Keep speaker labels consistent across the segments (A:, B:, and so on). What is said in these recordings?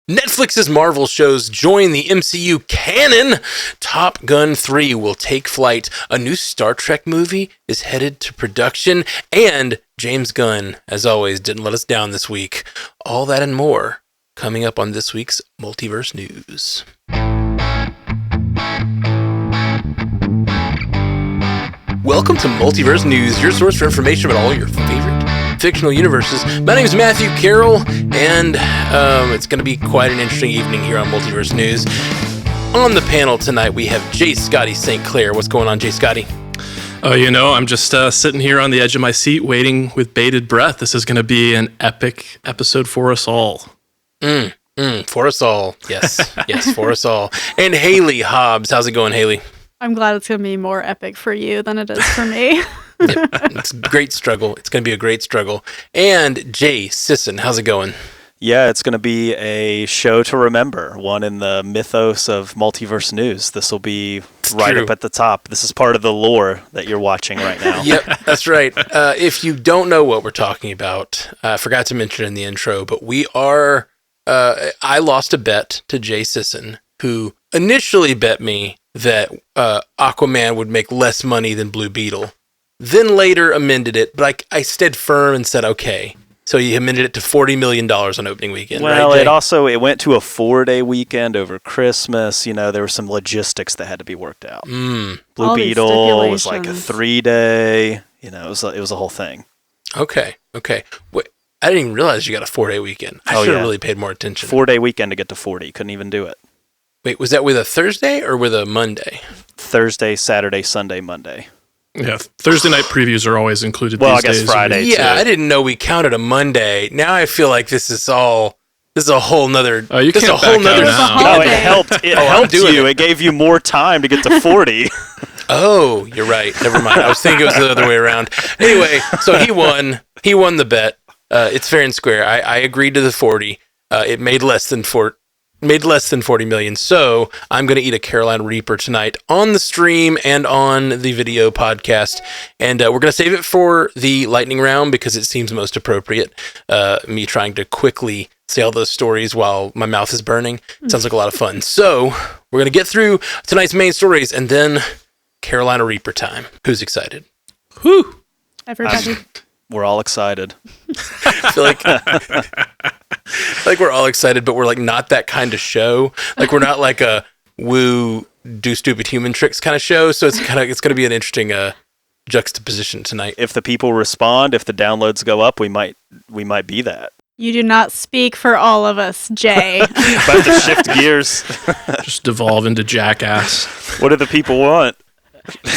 A: Netflix's Marvel shows join the MCU canon. Top Gun 3 will take flight. A new Star Trek movie is headed to production. And James Gunn, as always, didn't let us down this week. All that and more coming up on this week's Multiverse News. Welcome to Multiverse News, your source for information about all your favorite fictional universes. My name is Matthew Carroll, and it's going to be quite an interesting evening here on Multiverse News. On the panel tonight, we have J. Scotty St. Clair. What's going on, J. Scotty?
B: Oh, I'm just sitting here on the edge of my seat waiting with bated breath. This is going to be an epic episode for us all.
A: For us all. Yes, yes, for us all. And Haley Hobbs. How's it going, Haley?
C: I'm glad it's going to be more epic for you than it is for me.
A: Yep. It's a great struggle. It's going to be a great struggle. And Jay Sisson, how's it going?
D: Yeah, it's going to be a show to remember, one in the mythos of Multiverse News. This will be right up at the top. This is part of the lore that you're watching right now.
A: Yep, that's right. If you don't know what we're talking about, I forgot to mention it in the intro, but we are, I lost a bet to Jay Sisson, who initially bet me that Aquaman would make less money than Blue Beetle. Then later amended it, but I stayed firm and said, okay. So he amended it to $40 million on opening weekend,
D: well,
A: right, Jay?
D: It went to a 4-day weekend over Christmas. There were some logistics that had to be worked out. Blue Beetle was like a 3-day. It was a whole thing.
A: Okay. Wait, I didn't even realize you got a 4-day weekend. I should have really paid more attention.
D: 4-day weekend to get to 40. Couldn't even do it.
A: Wait, was that with a Thursday or with a Monday?
D: Thursday, Saturday, Sunday, Monday.
B: Yeah, Thursday night previews are always included
D: these
B: days.
D: Well, I guess Friday, too.
A: Yeah, I didn't know we counted a Monday. Now I feel like this is a whole nother...
B: Oh, you can't back out now.
D: No, it helped. It helped you. It gave you more time to get to 40.
A: Oh, you're right. Never mind. I was thinking it was the other way around. Anyway, so he won. He won the bet. It's fair and square. I agreed to the 40. It made less than 40 million. So I'm going to eat a Carolina Reaper tonight on the stream and on the video podcast. And we're going to save it for the lightning round because it seems most appropriate. Me trying to quickly say all those stories while my mouth is burning. Sounds like a lot of fun. So we're going to get through tonight's main stories and then Carolina Reaper time. Who's excited?
B: Whew.
C: Everybody.
D: We're all excited.
A: I feel like we're all excited, but we're not that kind of show. We're not like a woo do stupid human tricks kind of show. So it's going to be an interesting juxtaposition tonight.
D: If the people respond, if the downloads go up, we might be that.
C: You do not speak for all of us, Jay.
D: About to shift gears.
B: Just devolve into jackass.
D: What do the people want?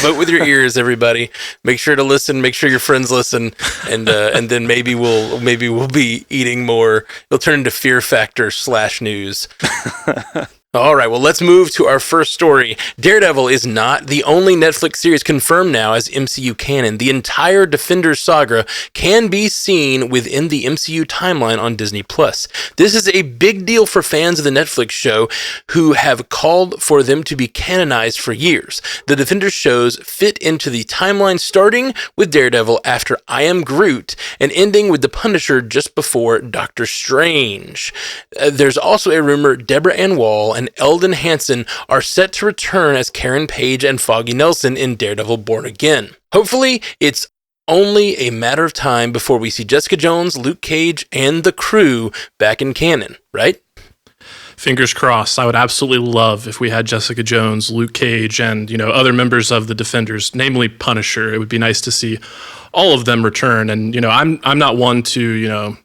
A: Vote with your ears, everybody. Make sure to listen. Make sure your friends listen, and then maybe we'll be eating more. It'll turn into Fear Factor /news. All right, well, let's move to our first story. Daredevil is not the only Netflix series confirmed now as MCU canon. The entire Defenders saga can be seen within the MCU timeline on Disney+. This is a big deal for fans of the Netflix show who have called for them to be canonized for years. The Defenders shows fit into the timeline starting with Daredevil after I Am Groot and ending with the Punisher just before Doctor Strange. There's also a rumor Deborah and Wall and Elden Hansen are set to return as Karen Page and Foggy Nelson in Daredevil Born Again. Hopefully, it's only a matter of time before we see Jessica Jones, Luke Cage, and the crew back in canon, right?
B: Fingers crossed. I would absolutely love if we had Jessica Jones, Luke Cage, and other members of the Defenders, namely Punisher. It would be nice to see all of them return. And I'm not one to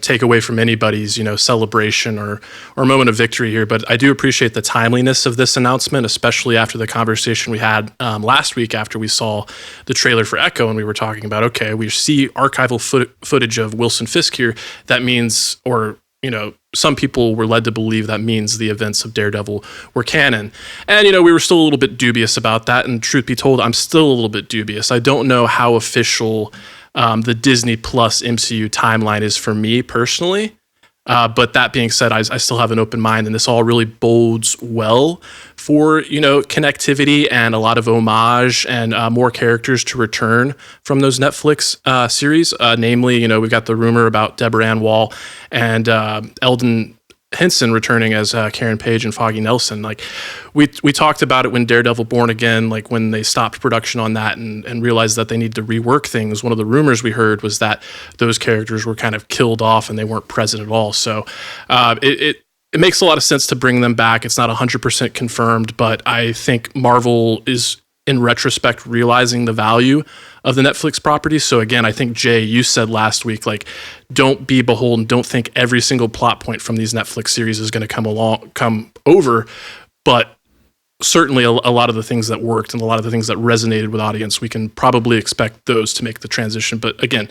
B: take away from anybody's, celebration or moment of victory here. But I do appreciate the timeliness of this announcement, especially after the conversation we had last week after we saw the trailer for Echo and we were talking about, okay, we see archival footage of Wilson Fisk here. That means, some people were led to believe that means the events of Daredevil were canon. And, we were still a little bit dubious about that. And truth be told, I'm still a little bit dubious. I don't know how official the Disney Plus MCU timeline is for me personally. But that being said, I still have an open mind, and this all really bodes well for, connectivity and a lot of homage and more characters to return from those Netflix series. Namely, we've got the rumor about Deborah Ann Wall and Elden Hansen returning as Karen Page and Foggy Nelson. Like we talked about it when Daredevil Born Again, like when they stopped production on that and realized that they need to rework things. One of the rumors we heard was that those characters were kind of killed off and they weren't present at all. So it makes a lot of sense to bring them back. It's not 100% confirmed, but I think Marvel is, in retrospect, realizing the value of the Netflix property. So again, I think, Jay, you said last week, like, don't be beholden. Don't think every single plot point from these Netflix series is going to come over. But certainly a lot of the things that worked and a lot of the things that resonated with audience, we can probably expect those to make the transition. But again,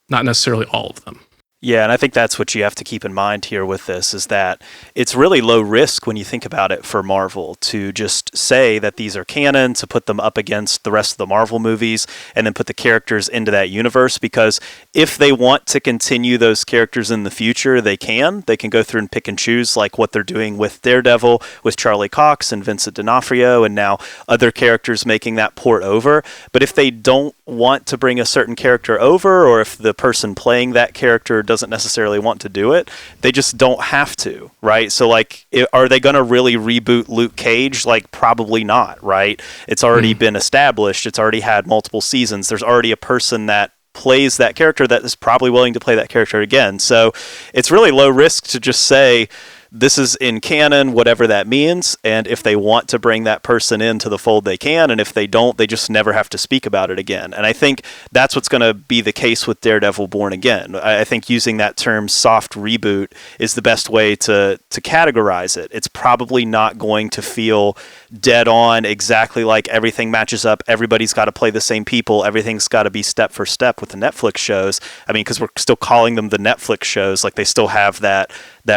B: not necessarily all of them.
D: Yeah, and I think that's what you have to keep in mind here with this, is that it's really low risk when you think about it for Marvel to just say that these are canon, to put them up against the rest of the Marvel movies, and then put the characters into that universe, because if they want to continue those characters in the future, they can. They can go through and pick and choose, like what they're doing with Daredevil, with Charlie Cox and Vincent D'Onofrio, and now other characters making that port over. But if they don't want to bring a certain character over, or if the person playing that character doesn't necessarily want to do it, they just don't have to, right? So like, are they going to really reboot Luke Cage? Like, probably not, right? It's already been established. It's already had multiple seasons. There's already a person that plays that character that is probably willing to play that character again. So it's really low risk to just say, this is in canon, whatever that means, and if they want to bring that person into the fold, they can, and if they don't, they just never have to speak about it again. And I think that's what's going to be the case with Daredevil Born Again. I think using that term soft reboot is the best way to categorize it. It's probably not going to feel dead on, exactly like everything matches up, everybody's got to play the same people, everything's got to be step for step with the Netflix shows. I mean, because we're still calling them the Netflix shows, like they still have that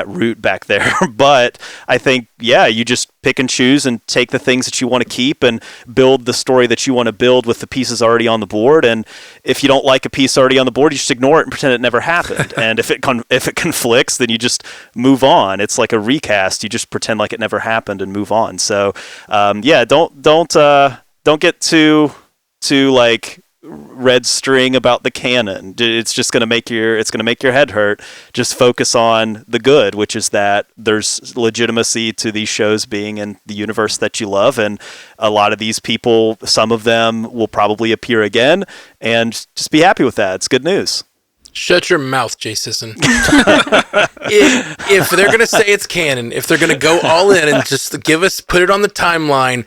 D: root back there. But I think, yeah, you just pick and choose and take the things that you want to keep and build the story that you want to build with the pieces already on the board. And if you don't like a piece already on the board, you just ignore it and pretend it never happened. And if it conflicts, then you just move on. It's like a recast. You just pretend like it never happened and move on. So yeah, don't get too like red string about the canon. It's just going to make your head hurt. Just focus on the good, which is that there's legitimacy to these shows being in the universe that you love, and a lot of these people, some of them will probably appear again, and just be happy with that. It's good news.
A: Shut your mouth, Jay Sisson. if they're going to say it's canon, if they're going to go all in and just put it on the timeline,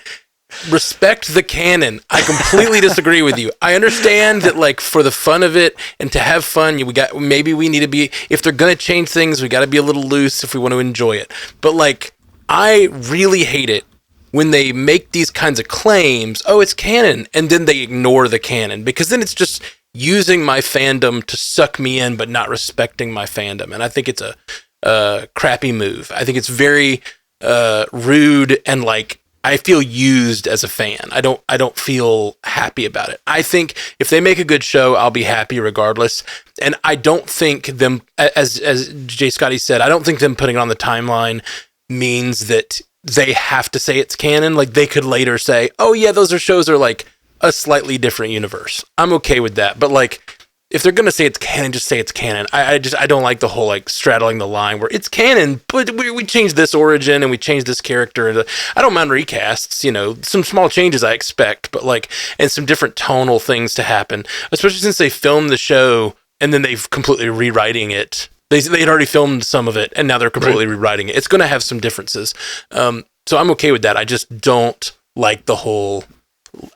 A: respect the canon. I completely disagree with you. I understand that, like, for the fun of it and to have fun, maybe we need to be, if they're going to change things, we got to be a little loose if we want to enjoy it. But, like, I really hate it when they make these kinds of claims, oh, it's canon, and then they ignore the canon, because then it's just using my fandom to suck me in, but not respecting my fandom. And I think it's a crappy move. I think it's very rude, and, like, I feel used as a fan. I don't feel happy about it. I think if they make a good show, I'll be happy regardless. And I don't think them, as Jay Scotty said, I don't think them putting it on the timeline means that they have to say it's canon. Like, they could later say, oh yeah, those shows are like a slightly different universe. I'm okay with that. But, like, if they're going to say it's canon, just say it's canon. I don't like the whole, like, straddling the line where it's canon, but we changed this origin and we changed this character. I don't mind recasts, some small changes I expect, but, like, and some different tonal things to happen, especially since they filmed the show and then they've completely rewriting it. They had already filmed some of it and now they're completely rewriting it. It's going to have some differences. So I'm okay with that. I just don't like the whole,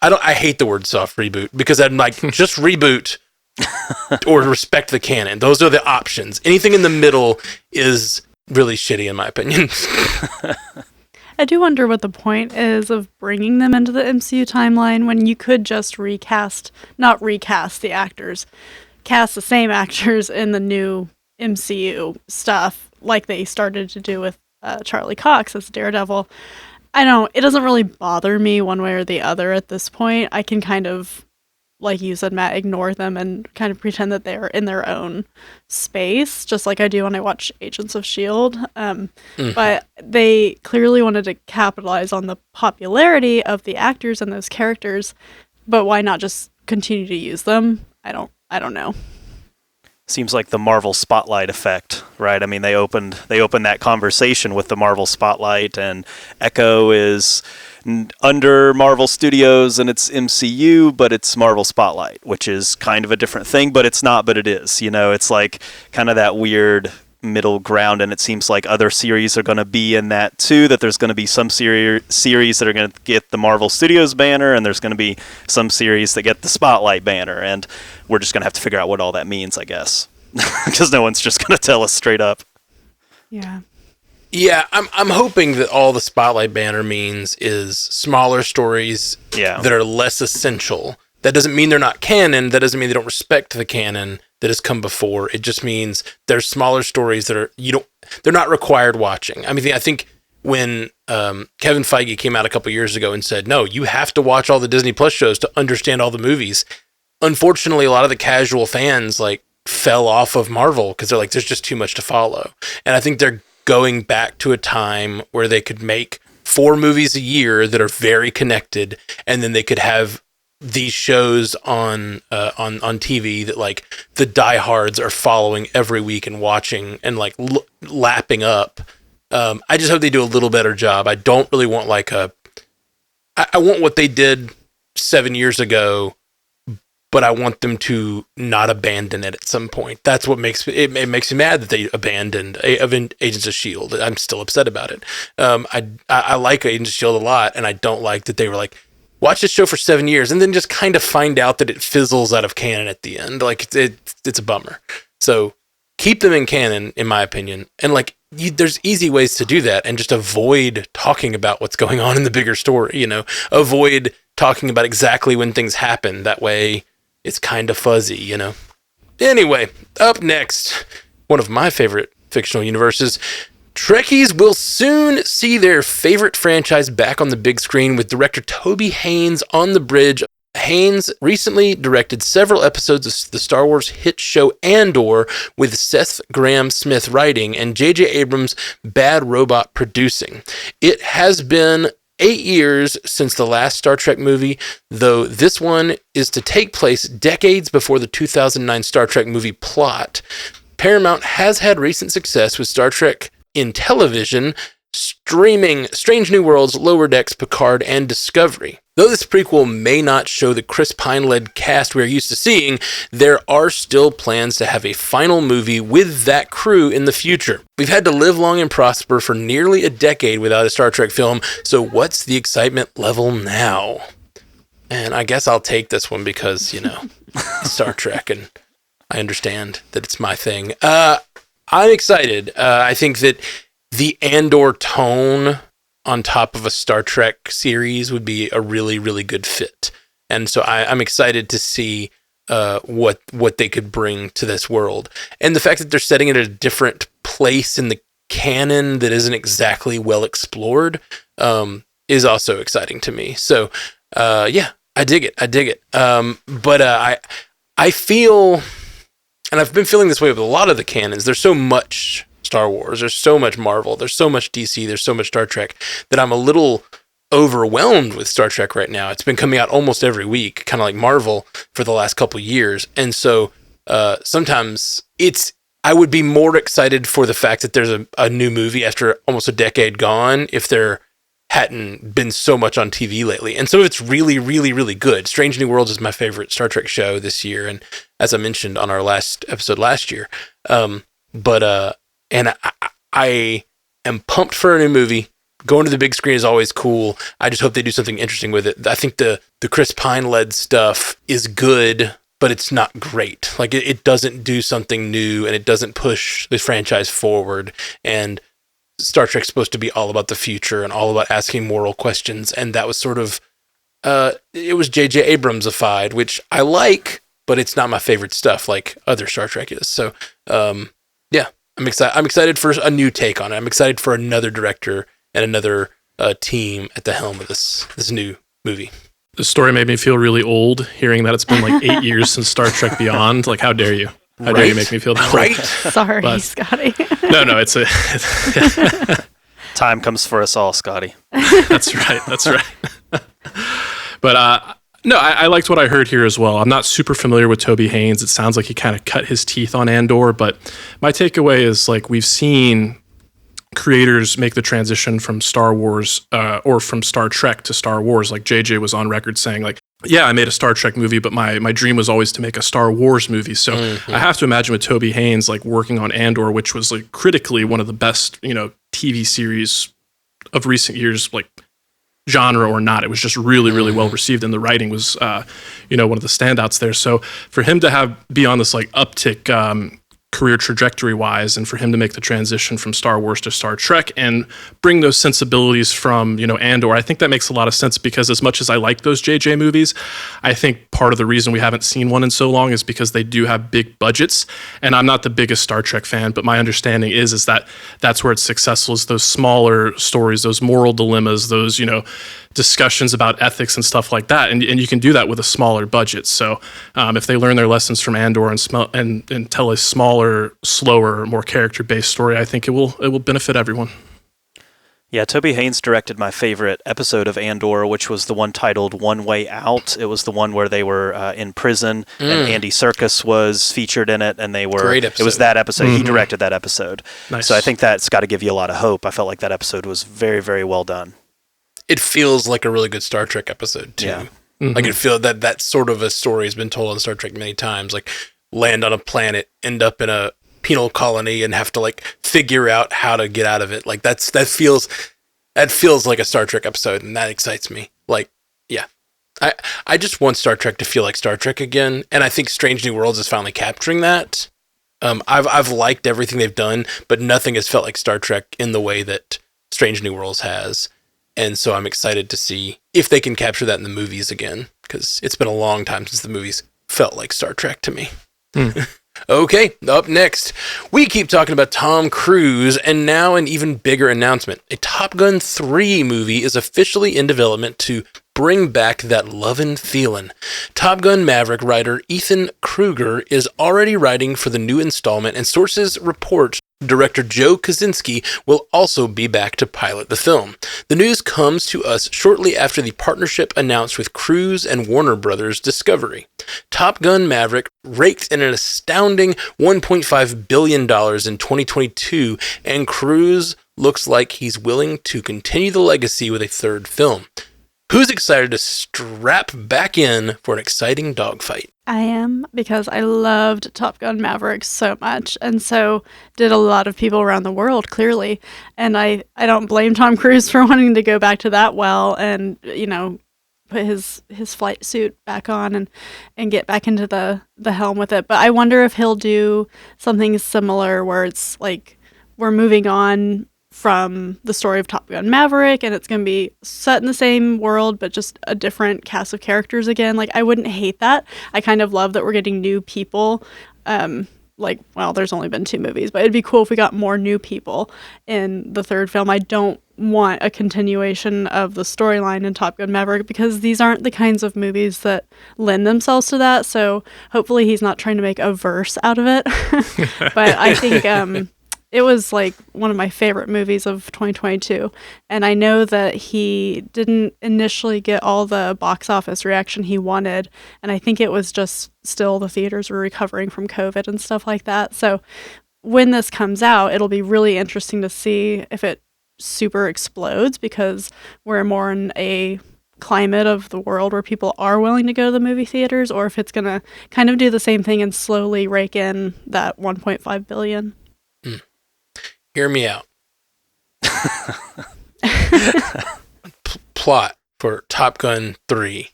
A: I hate the word soft reboot, because I'm like, just reboot or respect the canon. Those are the options. Anything in the middle is really shitty, in my opinion.
C: I do wonder what the point is of bringing them into the MCU timeline when you could just not recast the actors, cast the same actors in the new MCU stuff, like they started to do with Charlie Cox as Daredevil. It doesn't really bother me one way or the other at this point. I can kind of, like you said, Matt, ignore them and kind of pretend that they're in their own space, just like I do when I watch Agents of S.H.I.E.L.D. But they clearly wanted to capitalize on the popularity of the actors and those characters, but why not just continue to use them? I don't know.
D: Seems like the Marvel Spotlight effect, right? I mean, they opened that conversation with the Marvel Spotlight, and Echo is under Marvel Studios and it's MCU, but it's Marvel Spotlight, which is kind of a different thing, but it's not, but it is. It's like kind of that weird middle ground, and it seems like other series are going to be in that too, that there's going to be some series that are going to get the Marvel Studios banner, and there's going to be some series that get the Spotlight banner, and we're just going to have to figure out what all that means, I guess, because no one's just going to tell us straight up.
A: Yeah, I'm hoping that all the Spotlight banner means is smaller stories that are less essential. That doesn't mean they're not canon. That doesn't mean they don't respect the canon that has come before. It just means there's smaller stories that are they're not required watching. I mean, I think when Kevin Feige came out a couple years ago and said, no, you have to watch all the Disney Plus shows to understand all the movies. Unfortunately, a lot of the casual fans fell off of Marvel because they're like, there's just too much to follow. And I think they're going back to a time where they could make 4 movies a year that are very connected, and then they could have these shows on TV that the diehards are following every week and watching and lapping up. I just hope they do a little better job. I don't really want I want what they did 7 years ago, but I want them to not abandon it at some point. That's what makes it makes me mad that they abandoned Agents of S.H.I.E.L.D. I'm still upset about it. I like Agents of S.H.I.E.L.D. a lot, and I don't like that they were watch this show for 7 years and then just kind of find out that it fizzles out of canon at the end. It's a bummer. So keep them in canon, in my opinion. And there's easy ways to do that and just avoid talking about what's going on in the bigger story, avoid talking about exactly when things happen. That way it's kind of fuzzy, Anyway, up next, one of my favorite fictional universes, Trekkies will soon see their favorite franchise back on the big screen with director Toby Haynes on the bridge. Haynes recently directed several episodes of the Star Wars hit show Andor, with Seth Grahame-Smith writing and JJ Abrams Bad Robot producing. It has been 8 years since the last Star Trek movie, though this one is to take place decades before the 2009 Star Trek movie plot. Paramount has had recent success with Star Trek in television, streaming Strange New Worlds, Lower Decks, Picard, and Discovery. Though this prequel may not show the Chris Pine-led cast we're used to seeing, there are still plans to have a final movie with that crew in the future. We've had to live long and prosper for nearly a decade without a Star Trek film, so what's the excitement level now? And I guess I'll take this one because, Star Trek, and I understand that it's my thing. I'm excited. I think that the Andor tone on top of a Star Trek series would be a really, really good fit. And so I'm excited to see what they could bring to this world. And the fact that they're setting it at a different place in the canon that isn't exactly well explored is also exciting to me. So, I dig it. But I feel, and I've been feeling this way with a lot of the canons, there's so much Star Wars, there's so much Marvel, there's so much DC, there's so much Star Trek, that I'm a little overwhelmed with Star Trek right now. It's been coming out almost every week, kind of like Marvel for the last couple years. And so sometimes I would be more excited for the fact that there's a new movie after almost a decade gone if there hadn't been so much on TV lately. And so it's really, really, really good. Strange New Worlds is my favorite Star Trek show this year, and as I mentioned on our last episode last year. And I am pumped for a new movie. Going to the big screen is always cool. I just hope they do something interesting with it. I think the Chris Pine-led stuff is good, but it's not great. It doesn't do something new, and it doesn't push the franchise forward. And Star Trek's supposed to be all about the future and all about asking moral questions. And that was sort of, it was JJ Abrams-ified, which I like, but it's not my favorite stuff like other Star Trek is. So, yeah. I'm excited for a new take on it. I'm excited for another director and another team at the helm of this new movie.
B: The story made me feel really old hearing that it's been 8 years since Star Trek Beyond. How dare you? How dare you make me feel that way?
C: Sorry, Scotty.
B: No, it's
D: Time comes for us all, Scotty.
B: That's right. But No, I liked what I heard here as well. I'm not super familiar with Toby Haynes. It sounds like he kind of cut his teeth on Andor, but my takeaway is like we've seen creators make the transition from Star Wars or from Star Trek to Star Wars. Like JJ was on record saying like, yeah, I made a Star Trek movie, but my dream was always to make a Star Wars movie. So I have to imagine with Toby Haynes like working on Andor, which was like critically one of the best, TV series of recent years, like genre or not. It was just really, really well received, and the writing was, one of the standouts there. So for him to be on this like uptick career trajectory wise, and for him to make the transition from Star Wars to Star Trek and bring those sensibilities from, Andor, I think that makes a lot of sense, because as much as I like those JJ movies, I think part of the reason we haven't seen one in so long is because they do have big budgets. And I'm not the biggest Star Trek fan, but my understanding is that that's where it's successful, is those smaller stories, those moral dilemmas, those, discussions about ethics and stuff like that. And you can do that with a smaller budget. So if they learn their lessons from Andor and tell a smaller, slower, more character-based story, I think it will benefit everyone.
D: Yeah, Toby Haynes directed my favorite episode of Andor, which was the one titled One Way Out. It was the one where they were in prison, and Andy Serkis was featured in it, and they were...
A: Great episode.
D: It was that episode. He directed that episode.
B: Nice.
D: So I think that's got to give you a lot of hope. I felt like that episode was very, very well done.
A: It feels like a really good Star Trek episode, too.
D: Yeah.
A: Like, it feels that sort of a story has been told on Star Trek many times. Like, land on a planet, end up in a penal colony, and have to, like, figure out how to get out of it. Like, that feels like a Star Trek episode, and that excites me. Like, yeah. I just want Star Trek to feel like Star Trek again, and I think Strange New Worlds is finally capturing that. I've liked everything they've done, but nothing has felt like Star Trek in the way that Strange New Worlds has. And so I'm excited to see if they can capture that in the movies again, because it's been a long time since the movies felt like Star Trek to me. Okay, up next, we keep talking about Tom Cruise, and now an even bigger announcement. A Top Gun 3 movie is officially in development to bring back that lovin' feelin'. Top Gun Maverick writer Ethan Kruger is already writing for the new installment, and sources report director Joe Kosinski will also be back to pilot the film. The news comes to us shortly after the partnership announced with Cruise and Warner Brothers Discovery. Top Gun Maverick raked in an astounding $1.5 billion in 2022, and Cruise looks like he's willing to continue the legacy with a third film. Who's excited to strap back in for an exciting dogfight?
C: I am, because I loved Top Gun Maverick so much, and so did a lot of people around the world, clearly. And I don't blame Tom Cruise for wanting to go back to that well and, put his flight suit back on and get back into the helm with it. But I wonder if he'll do something similar where it's like we're moving on from the story of Top Gun Maverick, and it's going to be set in the same world, but just a different cast of characters again. Like, I wouldn't hate that. I kind of love that we're getting new people. There's only been 2 movies, but it'd be cool if we got more new people in the third film. I don't want a continuation of the storyline in Top Gun Maverick, because these aren't the kinds of movies that lend themselves to that. So hopefully he's not trying to make a verse out of it. But I think it was like one of my favorite movies of 2022. And I know that he didn't initially get all the box office reaction he wanted. And I think it was just still the theaters were recovering from COVID and stuff like that. So when this comes out, it'll be really interesting to see if it super explodes, because we're more in a climate of the world where people are willing to go to the movie theaters, or if it's going to kind of do the same thing and slowly rake in that $1.5 billion.
A: Hear me out. Plot for Top Gun 3.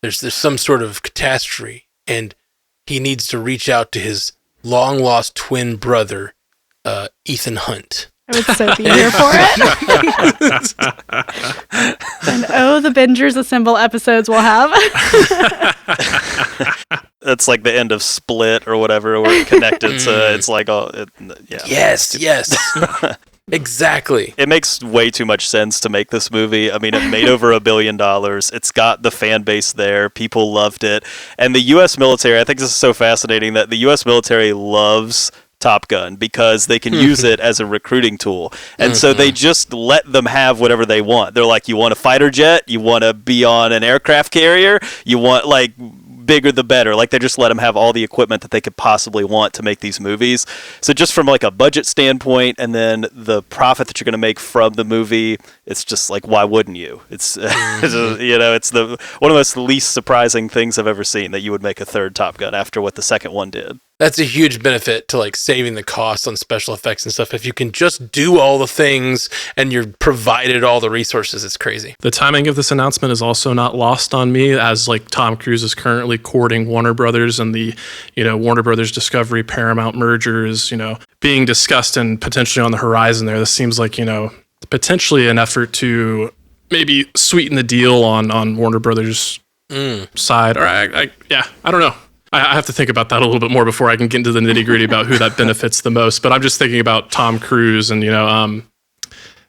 A: There's some sort of catastrophe, and he needs to reach out to his long-lost twin brother, Ethan Hunt.
C: I would so be here for it. And the Bingers Assemble episodes we'll have.
D: That's like the end of Split or whatever, where it connected. So it's like, yeah.
A: Yes. Exactly.
D: It makes way too much sense to make this movie. I mean, it made over $1 billion. It's got the fan base there. People loved it. And the U.S. military, I think this is so fascinating that the U.S. military loves Top Gun because they can use it as a recruiting tool. And so they just let them have whatever they want. They're like, you want a fighter jet? You want to be on an aircraft carrier? You want, like, bigger the better. Like, they just let them have all the equipment that they could possibly want to make these movies. So just from like a budget standpoint, and then the profit that you're going to make from the movie, it's just like, why wouldn't you? It's it's the one of the most least surprising things I've ever seen, that you would make a third Top Gun after what the second one did.
A: That's a huge benefit to like saving the cost on special effects and stuff. If you can just do all the things and you're provided all the resources, it's crazy.
B: The timing of this announcement is also not lost on me, as like Tom Cruise is currently courting Warner Brothers, and the, Warner Brothers Discovery Paramount merger is, being discussed and potentially on the horizon there. This seems like, potentially an effort to maybe sweeten the deal on Warner Brothers side. Or I don't know. I have to think about that a little bit more before I can get into the nitty gritty about who that benefits the most. But I'm just thinking about Tom Cruise, and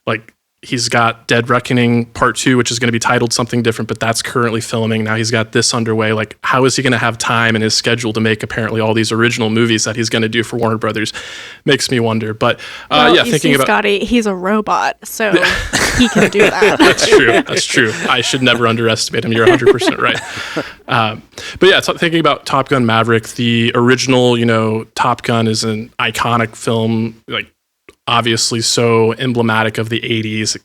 B: like he's got Dead Reckoning Part 2, which is going to be titled something different, but that's currently filming. Now he's got this underway. Like, how is he going to have time in his schedule to make apparently all these original movies that he's going to do for Warner Brothers? Makes me wonder. But thinking about
C: Scotty, he's a robot, so he can do that.
B: That's true. I should never underestimate him. You're 100% right. But yeah, thinking about Top Gun Maverick, the original, Top Gun is an iconic film, like obviously so emblematic of the 80s.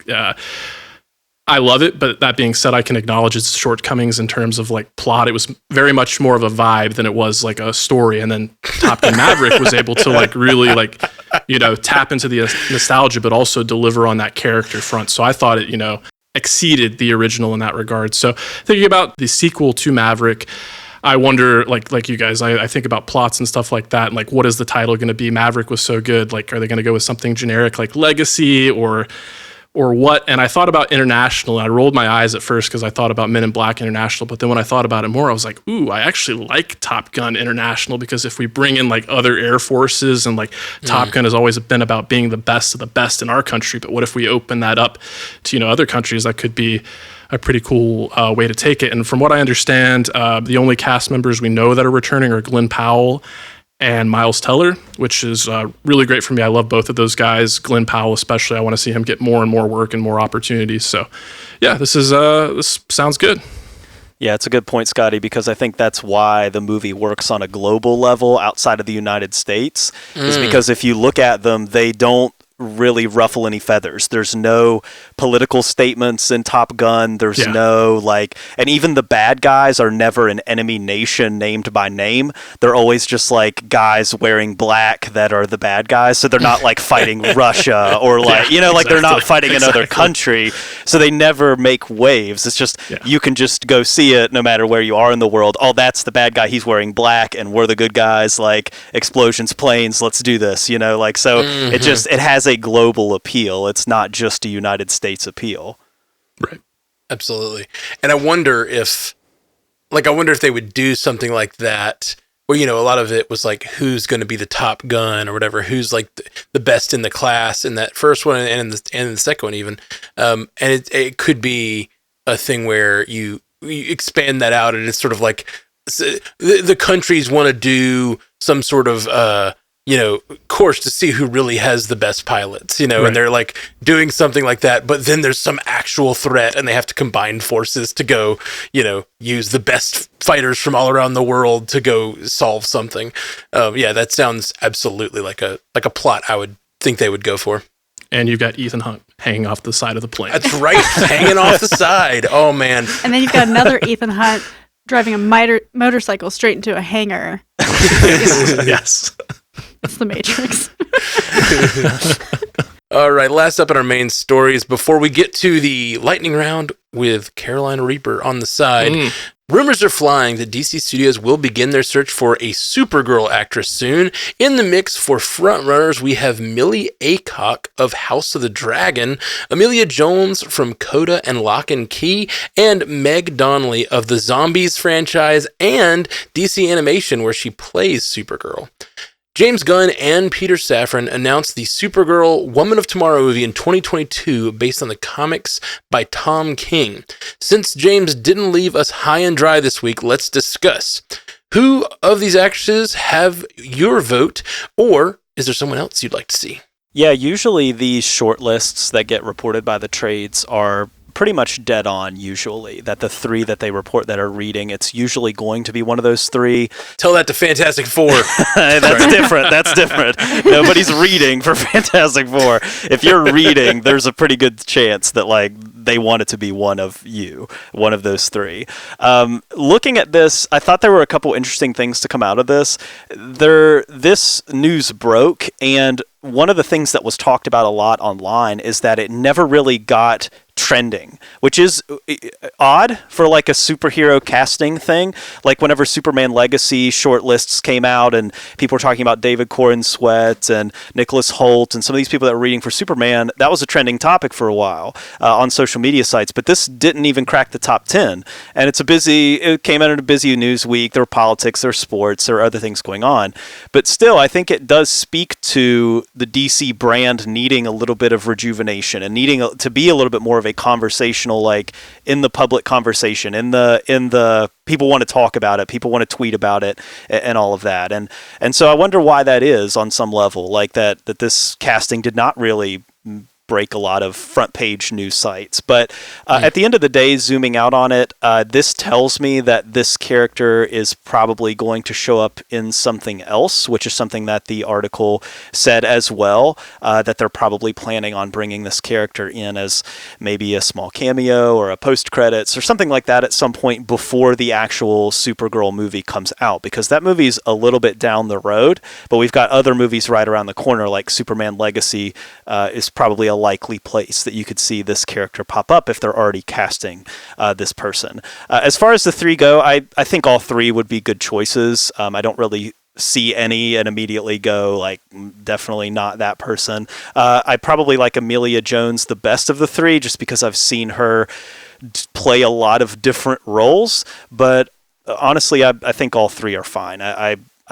B: I love it, but that being said, I can acknowledge its shortcomings in terms of like plot. It was very much more of a vibe than it was like a story. And then Top Gun Maverick was able to like really like, tap into the nostalgia, but also deliver on that character front. So I thought it, exceeded the original in that regard. So thinking about the sequel to Maverick, I wonder, like you guys, I think about plots and stuff like that, and like, what is the title going to be? Maverick was so good. Like, are they going to go with something generic like Legacy or what? And I thought about International, and I rolled my eyes at first because I thought about Men in Black International. But then when I thought about it more, I was like, ooh, I actually like Top Gun International, because if we bring in like other air forces, and like Top Gun has always been about being the best of the best in our country, but what if we open that up to, other countries? That could be a pretty cool way to take it. And from what I understand, the only cast members we know that are returning are Glenn Powell and Miles Teller, which is really great for me. I love both of those guys. Glenn Powell especially. I want to see him get more and more work and more opportunities. So yeah, this sounds good.
D: Yeah, it's a good point, Scotty, because I think that's why the movie works on a global level outside of the United States, is because if you look at them, they don't really ruffle any feathers. There's no political statements in Top Gun. There's no and even the bad guys are never an enemy nation named by name. They're always just like guys wearing black that are the bad guys. So they're not like fighting Russia or they're not fighting another country. So they never make waves. It's just you can just go see it no matter where you are in the world. Oh, that's the bad guy. He's wearing black, and we're the good guys. Like, explosions, planes. Let's do this. So it has a global appeal. It's not just a United States appeal.
B: Right.
A: Absolutely. And I wonder if they would do something like that, where, a lot of it was like, who's going to be the top gun or whatever, who's like the best in the class in that first one and in the second one even. And it could be a thing where you expand that out, and it's sort of like the countries want to do some sort of, course to see who really has the best pilots, right. And they're like doing something like that, but then there's some actual threat and they have to combine forces to go, use the best fighters from all around the world to go solve something. That sounds absolutely like a plot I would think they would go for.
B: And you've got Ethan Hunt hanging off the side of the plane.
A: That's right, hanging off the side. Oh man.
C: And then you've got another Ethan Hunt driving a motorcycle straight into a hangar.
B: Yes.
C: It's the Matrix.
A: All right, last up in our main stories, before we get to the lightning round with Carolina Reaper on the side, rumors are flying that DC Studios will begin their search for a Supergirl actress soon. In the mix for frontrunners, we have Millie Aycock of House of the Dragon, Amelia Jones from Coda and Lock and Key, and Meg Donnelly of the Zombies franchise and DC Animation, where she plays Supergirl. James Gunn and Peter Safran announced the Supergirl Woman of Tomorrow movie in 2022 based on the comics by Tom King. Since James didn't leave us high and dry this week, let's discuss. Who of these actresses have your vote, or is there someone else you'd like to see?
D: Yeah, usually these short lists that get reported by the trades are pretty much dead on, usually, that the 3 that they report that are reading, it's usually going to be one of those 3.
A: Tell that to Fantastic Four.
D: That's different. Nobody's reading for Fantastic Four. If you're reading, there's a pretty good chance that like they want it to be one of those 3. Looking at this, I thought there were a couple interesting things to come out of this. This news broke, and one of the things that was talked about a lot online is that it never really got trending, which is odd for like a superhero casting thing. Like whenever Superman Legacy shortlists came out and people were talking about David Corenswet and Nicholas Hoult and some of these people that were reading for Superman, that was a trending topic for a while on social media sites, but this didn't even crack the top 10. And it came out in a busy news week. There were politics, there were sports, there were other things going on. But still, I think it does speak to the DC brand needing a little bit of rejuvenation and needing to be a little bit more of a conversational, like in the public conversation, in the people want to talk about it, people want to tweet about it, and all of that. And so I wonder why that is on some level, like that this casting did not really break a lot of front page news sites. But at the end of the day, zooming out on it, this tells me that this character is probably going to show up in something else, which is something that the article said as well, that they're probably planning on bringing this character in as maybe a small cameo or a post credits or something like that at some point before the actual Supergirl movie comes out, because that movie's a little bit down the road, but we've got other movies right around the corner, like Superman Legacy is probably a likely place that you could see this character pop up if they're already casting this person. As far as the 3 go, I think all 3 would be good choices. I don't really see any and immediately go like definitely not that person. I probably like Amelia Jones the best of the 3 just because I've seen her play a lot of different roles, but honestly I think all 3 are fine.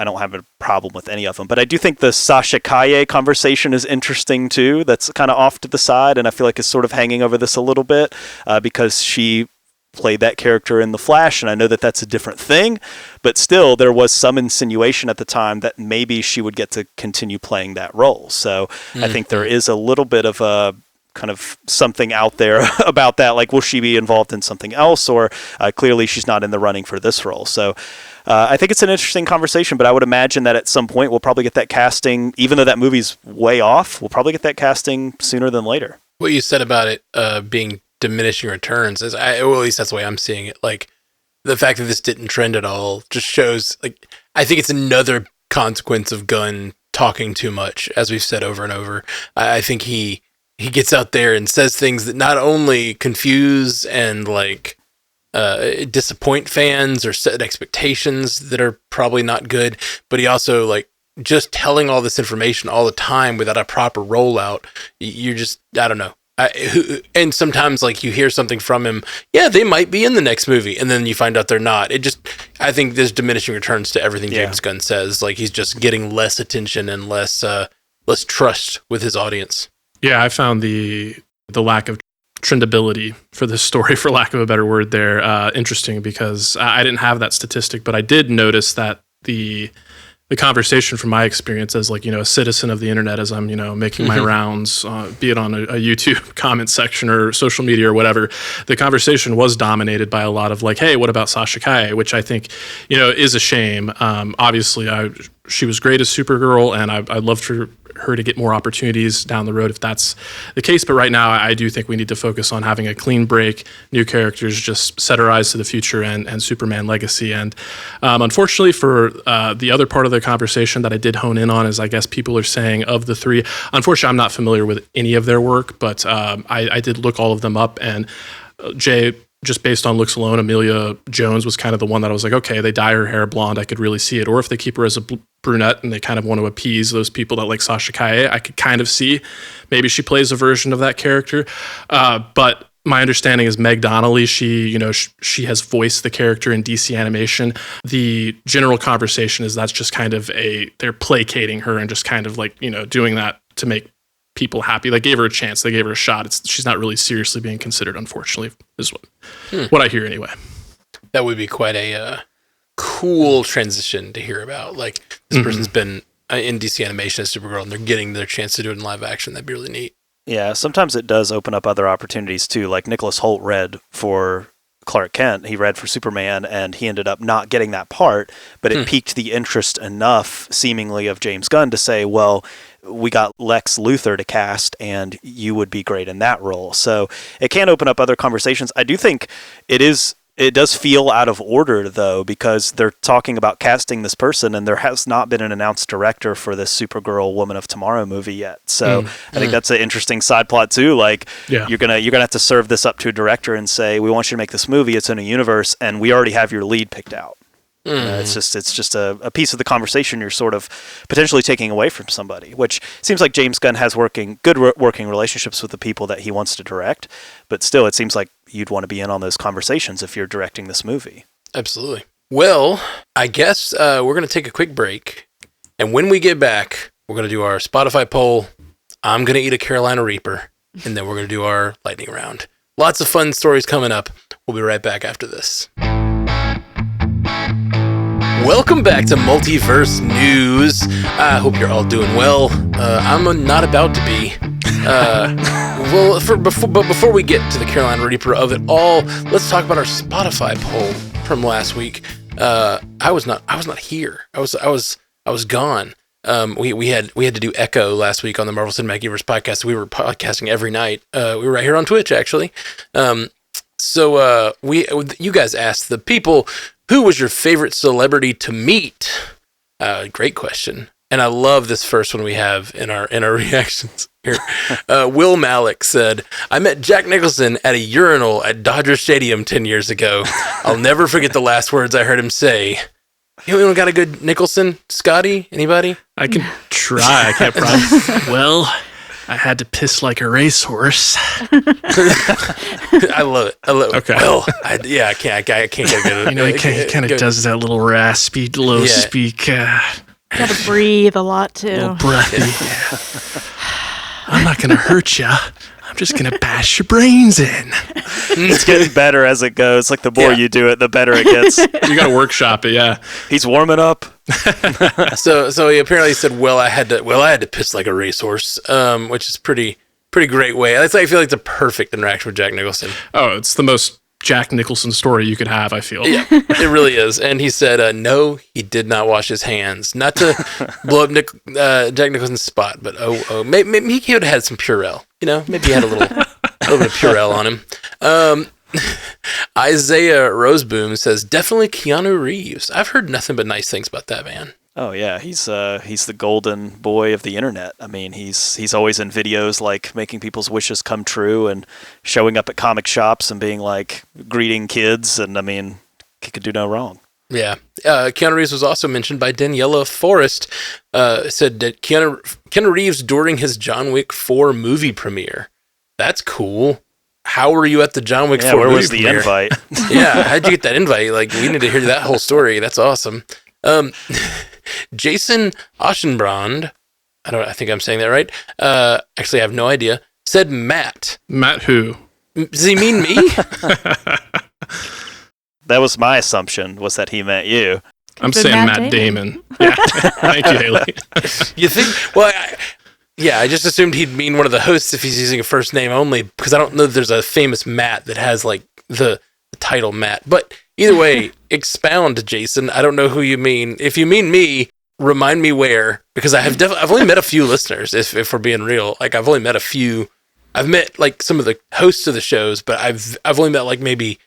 D: I don't have a problem with any of them. But I do think the Sasha Calle conversation is interesting too. That's kind of off to the side, and I feel like it's sort of hanging over this a little bit because she played that character in The Flash, and I know that that's a different thing. But still, there was some insinuation at the time that maybe she would get to continue playing that role. So I think there is a little bit of a kind of something out there about that. Like, will she be involved in something else? Or clearly she's not in the running for this role. So I think it's an interesting conversation, but I would imagine that at some point we'll probably get that casting, even though that movie's way off, we'll probably get that casting sooner than later.
A: What you said about it being diminishing returns is, at least that's the way I'm seeing it. Like, the fact that this didn't trend at all just shows, like, I think it's another consequence of Gunn talking too much, as we've said over and over. I think he gets out there and says things that not only confuse and like disappoint fans or set expectations that are probably not good, but he also like just telling all this information all the time without a proper rollout. You're just, I don't know. And sometimes like you hear something from him, yeah, they might be in the next movie, and then you find out they're not. I think there's diminishing returns to everything James Gunn says. Like, he's just getting less attention and less trust with his audience.
B: Yeah, I found the lack of trendability for this story, for lack of a better word there, interesting, because I didn't have that statistic, but I did notice that the conversation from my experience as like, a citizen of the internet, as I'm, making my rounds, be it on a YouTube comment section or social media or whatever, the conversation was dominated by a lot of like, hey, what about Sasha Calle? Which I think, is a shame. Obviously, she was great as Supergirl, and I'd love for her to get more opportunities down the road if that's the case. But right now, I do think we need to focus on having a clean break, new characters, just set our eyes to the future and Superman Legacy. And unfortunately for the other part of the conversation that I did hone in on is, I guess people are saying of the 3, unfortunately, I'm not familiar with any of their work, but I did look all of them up, and Jay, just based on looks alone, Amelia Jones was kind of the one that I was like, okay, they dye her hair blonde, I could really see it. Or if they keep her as a brunette and they kind of want to appease those people that like Sasha Calle, I could kind of see maybe she plays a version of that character. But my understanding is Meg Donnelly, she has voiced the character in DC animation. The general conversation is that's just kind of they're placating her and just kind of like, doing that to make people happy. They gave her a chance. They gave her a shot. She's not really seriously being considered, unfortunately, is what I hear anyway.
A: That would be quite a cool transition to hear about. Like, this person's been in DC animation as Supergirl, and they're getting their chance to do it in live action. That'd be really neat.
D: Yeah, sometimes it does open up other opportunities too. Like Nicholas Hoult read for Clark Kent. He read for Superman, and he ended up not getting that part, but it piqued the interest enough, seemingly, of James Gunn to say, well, we got Lex Luthor to cast, and you would be great in that role. So it can open up other conversations. I do think it does feel out of order, though, because they're talking about casting this person, and there has not been an announced director for this Supergirl Woman of Tomorrow movie yet. So I think that's an interesting side plot too. Like, you're gonna have to serve this up to a director and say, we want you to make this movie. It's in a universe, and we already have your lead picked out. It's just a piece of the conversation you're sort of potentially taking away from somebody, which seems like James Gunn has good working relationships with the people that he wants to direct, but still it seems like you'd want to be in on those conversations if you're directing this movie.
A: Absolutely. Well, I guess we're going to take a quick break, and when we get back, we're going to do our Spotify poll. I'm going to eat a Carolina Reaper, and then we're going to do our lightning round. Lots of fun stories coming up. We'll be right back after this. Welcome back to Multiverse News. I hope you're all doing well. I'm not about to be. Before we get to the Carolina Reaper of it all, let's talk about our Spotify poll from last week. I was not here. I was gone. We had to do Echo last week on the Marvel Cinematic Universe podcast. We were podcasting every night. We were right here on Twitch, actually. So you guys asked the people, who was your favorite celebrity to meet? Great question. And I love this first one we have in our reactions here. Will Malik said, I met Jack Nicholson at a urinal at Dodger Stadium 10 years ago. I'll never forget the last words I heard him say. You got a good Nicholson? Scotty? Anybody?
B: I can try. I can't promise. Well, I had to piss like a racehorse.
A: I love it.
B: Okay.
A: Well, I can't get it.
B: He kind of does that little raspy, low speak.
C: Gotta breathe a lot too.
B: A little breathy. I'm not gonna hurt you. I'm just gonna bash your brains in.
D: It's getting better as it goes. Like the more you do it, the better it gets.
B: You gotta workshop it. Yeah.
D: He's warming up.
A: So he apparently said, "Well, I had to piss like a racehorse," which is pretty great way. I feel like it's a perfect interaction with Jack Nicholson.
B: Oh, it's the most Jack Nicholson story you could have, I feel.
A: Yeah, it really is. And he said, no, he did not wash his hands. Not to blow up Jack Nicholson's spot, but maybe he would have had some Purell. Maybe he had a little bit of Purell on him. Isaiah Roseboom says, definitely Keanu Reeves. I've heard nothing but nice things about that man.
D: Oh yeah, he's the golden boy of the internet. I mean, he's always in videos like making people's wishes come true and showing up at comic shops and being like greeting kids, and I mean, he could do no wrong.
A: Yeah. Keanu Reeves was also mentioned by Daniela Forrest. Said that Keanu Reeves during his John Wick 4 movie premiere. That's cool. How were you at the John Wick 4 movie premiere?
D: Where was the invite?
A: Yeah, how'd you get that invite? Like, we need to hear that whole story. That's awesome. Jason Oschenbrand, I think I'm saying that right. Actually, I have no idea. Said Matt.
B: Matt who?
A: Does he mean me?
D: That was my assumption, was that he meant you.
B: I'm saying Matt Damon. Yeah. Thank you, Haley.
A: You think? Well, I just assumed he'd mean one of the hosts if he's using a first name only, because I don't know if there's a famous Matt that has like the title Matt. But either way, expound, Jason. I don't know who you mean. If you mean me, remind me where, because I've only met a few listeners. If we're being real, like I've only met a few. I've met like some of the hosts of the shows, but I've only met like maybe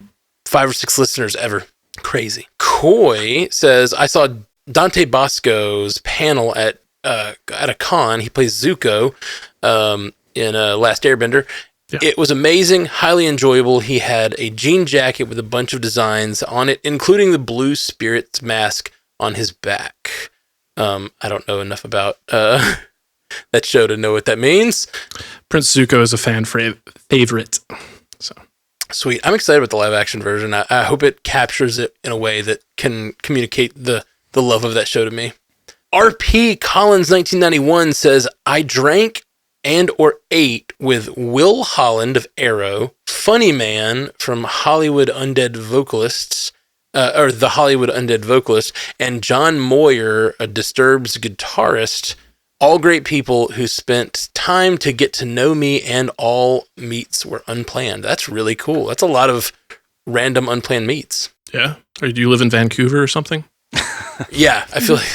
A: 5 or 6 listeners ever. Crazy. Coy says, I saw Dante Bosco's panel at a con. He plays Zuko in Last Airbender. Yeah. It was amazing, highly enjoyable. He had a jean jacket with a bunch of designs on it, including the blue spirit's mask on his back. I don't know enough about that show to know what that means.
B: Prince Zuko is a fan favorite. So
A: sweet. I'm excited about the live action version. I hope it captures it in a way that can communicate the love of that show to me. RP Collins 1991 says, I drank and or ate with Will Holland of Arrow, Funny Man from Hollywood Undead Vocalists, or the Hollywood Undead vocalist, and John Moyer, a Disturbed's guitarist. All great people who spent time to get to know me, and all meets were unplanned. That's really cool. That's a lot of random unplanned meets.
B: Yeah. Or do you live in Vancouver or something?
A: Yeah, I feel like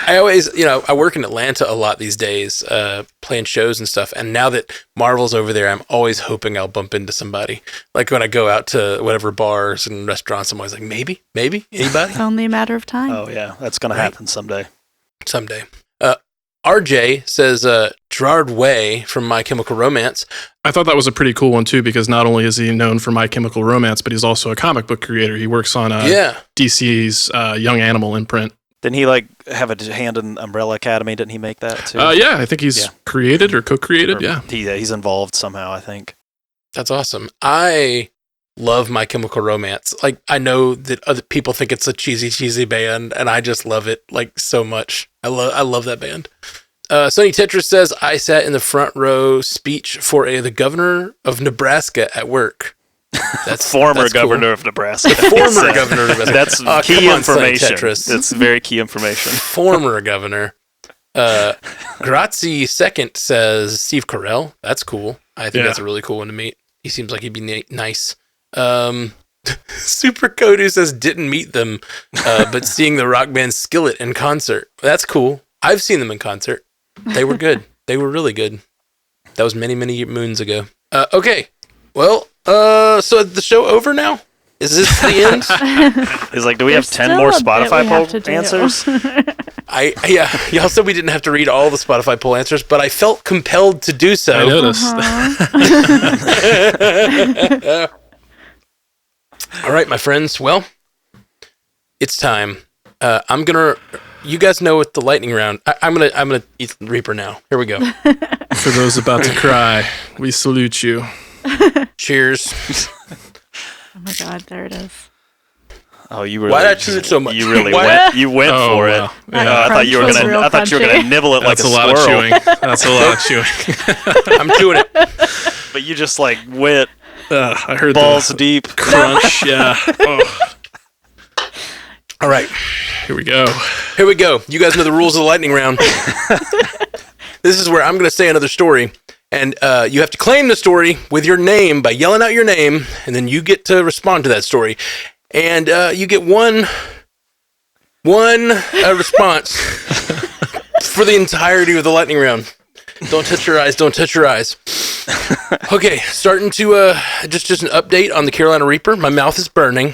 A: I always, I work in Atlanta a lot these days, playing shows and stuff. And now that Marvel's over there, I'm always hoping I'll bump into somebody. Like when I go out to whatever bars and restaurants, I'm always like, maybe, anybody?
C: It's only a matter of time.
D: Oh, yeah. That's going to happen someday.
A: Someday. RJ says Gerard Way from My Chemical Romance.
B: I thought that was a pretty cool one, too, because not only is he known for My Chemical Romance, but he's also a comic book creator. He works on DC's Young Animal imprint.
D: Didn't he have a hand in Umbrella Academy? Didn't he make that too?
B: Yeah, I think he's created or co-created.
D: He's involved somehow, I think.
A: That's awesome. I love My Chemical Romance. Like, I know that other people think it's a cheesy band, and I just love it so much. I love that band. Sonny Tetris says, I sat in the front row speech for the governor of Nebraska at work.
D: That's former governor of Nebraska.
A: Former governor of Nebraska.
D: That's key information. That's very key information.
A: Former governor. Grazie second says Steve Carell. That's cool. I think that's a really cool one to meet. He seems like he'd be nice. Super Kodu says didn't meet them, but seeing the rock band Skillet in concert. That's cool. I've seen them in concert. They were good. They were really good. That was many, many moons ago. Okay. Well, so is the show over now? Is this the end?
D: He's like, do we have 10 more Spotify poll answers?
A: Y'all said we didn't have to read all the Spotify poll answers, but I felt compelled to do so.
B: I noticed.
A: All right, my friends. Well, it's time. You guys know what the lightning round. I'm gonna eat the Reaper now. Here we go.
B: For those about to cry, we salute you.
A: Cheers.
C: Oh my God, there it is.
D: Oh, you really?
A: Why did I chew it so much?
D: You really went. You went for it.
B: Yeah.
D: I thought you were gonna nibble it like a squirrel.
B: That's a lot of chewing. That's a lot of chewing.
A: I'm chewing it.
D: But you just went.
B: I heard
D: balls deep
B: crunch. Yeah. Oh.
A: All right.
B: Here we go.
A: You guys know the rules of the lightning round. This is where I'm going to say another story, and you have to claim the story with your name by yelling out your name, and then you get to respond to that story. And you get one response for the entirety of the lightning round. Don't touch your eyes. Don't touch your eyes. Okay, starting to just an update on the Carolina Reaper. My mouth is burning.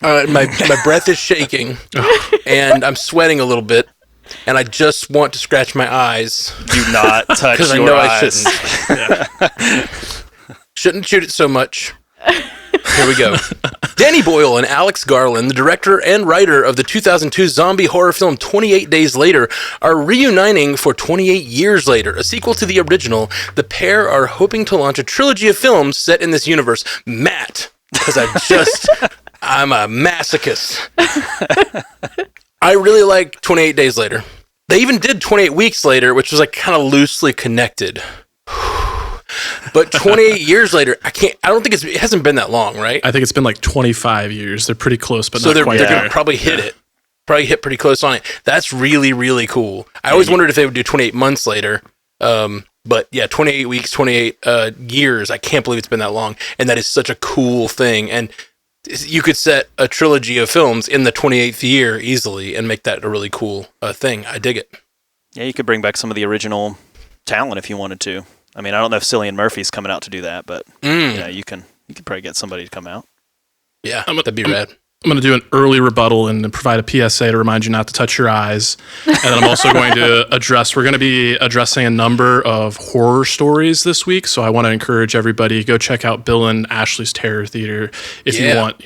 A: My breath is shaking, and I'm sweating a little bit, and I just want to scratch my eyes.
D: Do not touch your eyes. Because I know I shouldn't.
A: Shouldn't shoot it so much. Here we go. Danny Boyle and Alex Garland, the director and writer of the 2002 zombie horror film 28 Days Later, are reuniting for 28 Years Later, a sequel to the original. The pair are hoping to launch a trilogy of films set in this universe. Matt, because I'm a masochist. I really like 28 Days Later. They even did 28 Weeks Later, which was kind of loosely connected. But 28 years later, it hasn't been that long, right?
B: I think it's been 25 years. They're pretty close, but
A: so
B: not quite.
A: So they're going to probably hit it. Probably hit pretty close on it. That's really, really cool. I always wondered if they would do 28 months later. But yeah, 28 weeks, 28 years. I can't believe it's been that long. And that is such a cool thing. And you could set a trilogy of films in the 28th year easily and make that a really cool thing. I dig it.
D: Yeah, you could bring back some of the original talent if you wanted to. I mean, I don't know if Cillian Murphy's coming out to do that, but you can probably get somebody to come out.
A: Yeah, that'd be rad.
B: I'm going to do an early rebuttal and provide a PSA to remind you not to touch your eyes. And then I'm also going to we're going to be addressing a number of horror stories this week. So I want to encourage everybody, go check out Bill and Ashley's Terror Theater if you want,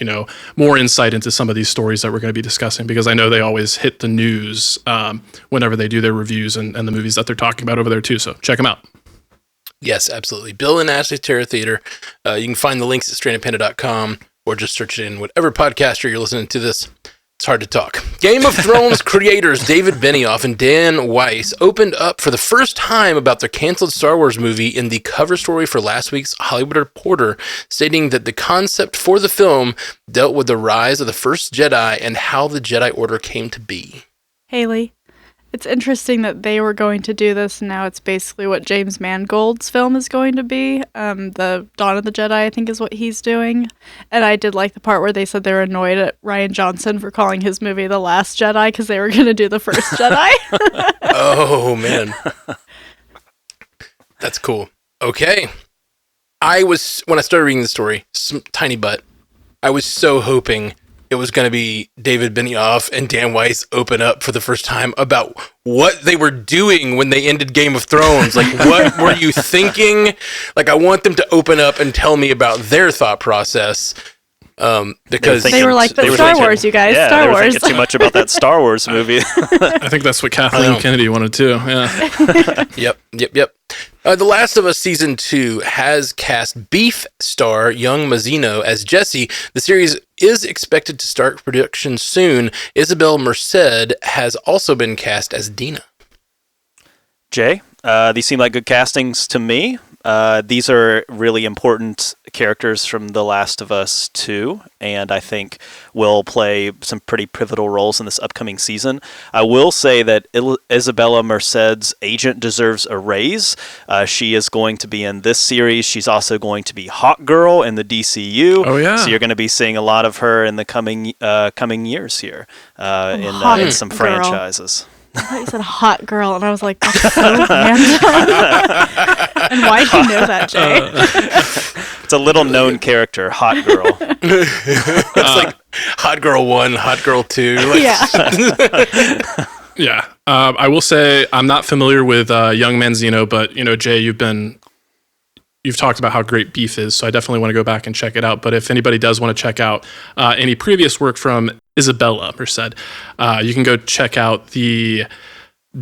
B: more insight into some of these stories that we're going to be discussing, because I know they always hit the news whenever they do their reviews and the movies that they're talking about over there too. So check them out.
A: Yes, absolutely. Bill and Ashley's Terror Theater. You can find the links at strandedpanda.com. Or just search it in whatever podcaster you're listening to this. It's hard to talk. Game of Thrones creators David Benioff and Dan Weiss opened up for the first time about their canceled Star Wars movie in the cover story for last week's Hollywood Reporter, stating that the concept for the film dealt with the rise of the first Jedi and how the Jedi Order came to be.
C: Haley, it's interesting that they were going to do this, and now it's basically what James Mangold's film is going to be. The Dawn of the Jedi, I think, is what he's doing. And I did like the part where they said they were annoyed at Rian Johnson for calling his movie The Last Jedi because they were going to do The First Jedi.
A: Oh, man. That's cool. Okay. When I started reading the story, tiny butt, I was so hoping it was going to be David Benioff and Dan Weiss open up for the first time about what they were doing when they ended Game of Thrones. Like, what were you thinking? Like, I want them to open up and tell me about their thought process. Because
C: they were like, but Star Wars, you guys, Star Wars.
D: They were thinking too much about that Star Wars movie.
B: I think that's what Kathleen Kennedy wanted too. Yeah.
A: Yep. The Last of Us Season 2 has cast Beef star Young Mazzino as Jesse. The series is expected to start production soon. Isabel Merced has also been cast as Dina.
D: Jay, these seem like good castings to me. These are really important characters from The Last of Us 2, and I think will play some pretty pivotal roles in this upcoming season. I will say that Isabella Merced's agent deserves a raise. She is going to be in this series. She's also going to be Hawk Girl in the DCU.
B: Oh, yeah.
D: So you're going to be seeing a lot of her in the coming years here in some franchises.
C: I thought you said hot girl, and I was like, that's so random. And why do you know that, Jay?
D: It's a little known character, Hot Girl.
A: It's like Hot Girl 1, Hot Girl 2. Like,
C: Yeah.
B: Yeah. I will say I'm not familiar with Young Manzino, but, Jay, you've talked about how great Beef is, so I definitely want to go back and check it out. But if anybody does want to check out any previous work from Isabella Merced, you can go check out the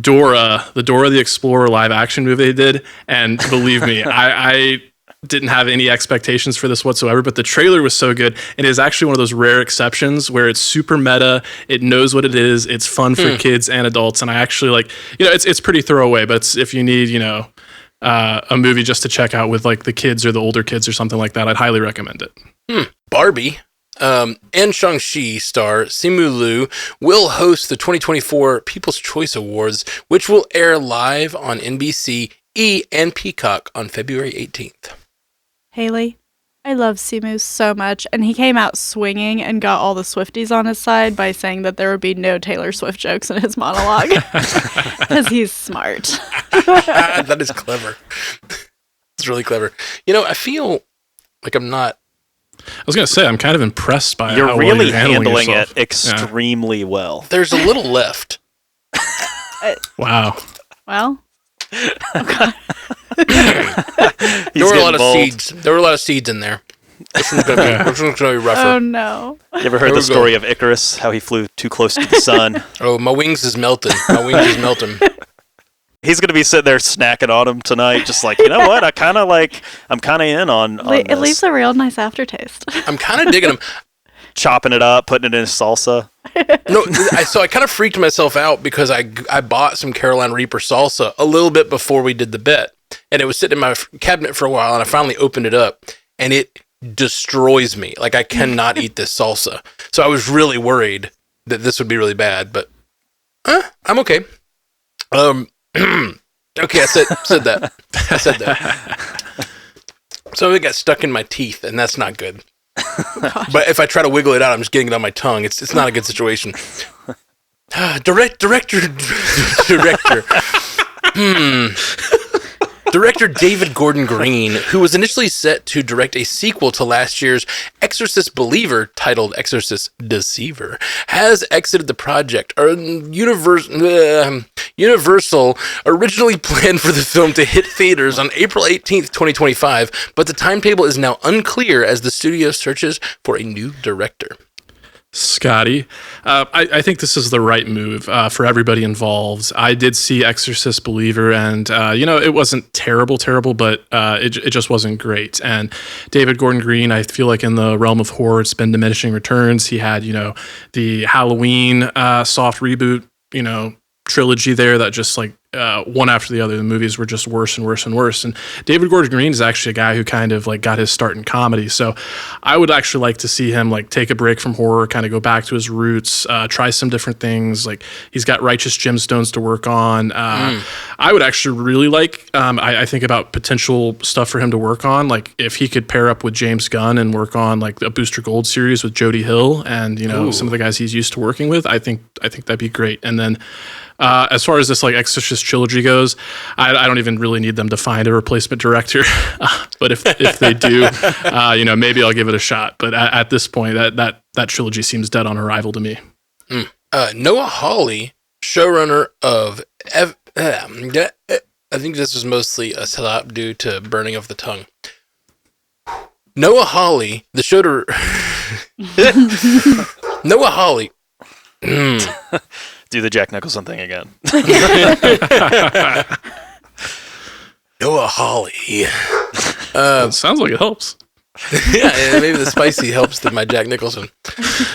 B: Dora the Explorer live action movie they did. And believe me, I didn't have any expectations for this whatsoever, but the trailer was so good. And it is actually one of those rare exceptions where it's super meta. It knows what it is. It's fun for kids and adults. And I actually it's pretty throwaway, but it's, if you need, a movie just to check out with like the kids or the older kids or something like that, I'd highly recommend it.
A: Barbie and Shang-Chi star Simu Liu will host the 2024 People's Choice Awards, which will air live on NBC, E! And Peacock on February 18th.
C: Haley, I love Simu so much, and he came out swinging and got all the Swifties on his side by saying that there would be no Taylor Swift jokes in his monologue, because he's smart.
A: That is clever. It's really clever. I feel like I'm not.
B: I was going to say, I'm kind of impressed by
D: You're
B: how
D: really
B: well you're handling
D: it extremely well.
A: There's a little left.
B: Wow.
C: Well,
A: there were a lot of seeds. There were a lot of seeds in there. This one's going to be rougher.
C: oh no.
D: You ever heard the story of Icarus, how he flew too close to the sun?
A: Oh, my wings is melting.
D: He's going to be sitting there snacking on them tonight, just like, you know what? I'm kind of in on
C: It
D: this.
C: leaves a real nice aftertaste.
A: I'm kind of digging them.
D: Chopping it up, putting it in salsa.
A: No, so I kind of freaked myself out because I bought some Carolina Reaper salsa a little bit before we did the bet, and it was sitting in my cabinet for a while, and I finally opened it up, and it destroys me. Like, I cannot eat this salsa. So I was really worried that this would be really bad, but I'm okay. Okay, I said that. I said that. So it got stuck in my teeth, and that's not good. But if I try to wiggle it out, I'm just getting it on my tongue. It's not a good situation. Director. Director David Gordon Green, who was initially set to direct a sequel to last year's Exorcist Believer titled Exorcist Deceiver, has exited the project. Universal originally planned for the film to hit theaters on April 18th, 2025, but the timetable is now unclear as the studio searches for a new director.
B: Scotty, I think this is the right move for everybody involved. I did see Exorcist Believer, and it wasn't terrible, but it just wasn't great. And David Gordon Green, I feel like in the realm of horror, it's been diminishing returns. He had the Halloween soft reboot trilogy there that just like one after the other, the movies were just worse and worse and worse. And David Gordon Green is actually a guy who kind of like got his start in comedy. So I would actually like to see him like take a break from horror, kind of go back to his roots, try some different things. Like he's got Righteous Gemstones to work on. I would actually really like, I think about potential stuff for him to work on. Like if he could pair up with James Gunn and work on like a Booster Gold series with Jody Hill and, some of the guys he's used to working with, I think that'd be great. And then, as far as this like Exorcist trilogy goes, I don't even really need them to find a replacement director. But if they do, maybe I'll give it a shot. But at this point, that trilogy seems dead on arrival to me.
A: Noah Hawley, showrunner of I think this was mostly a slap due to burning of the tongue. Noah Hawley, the showrunner. Noah Hawley.
D: Do the Jack Nicholson thing again.
A: Noah Hawley.
B: It sounds like it helps.
A: Yeah, maybe the spicy helps my Jack Nicholson.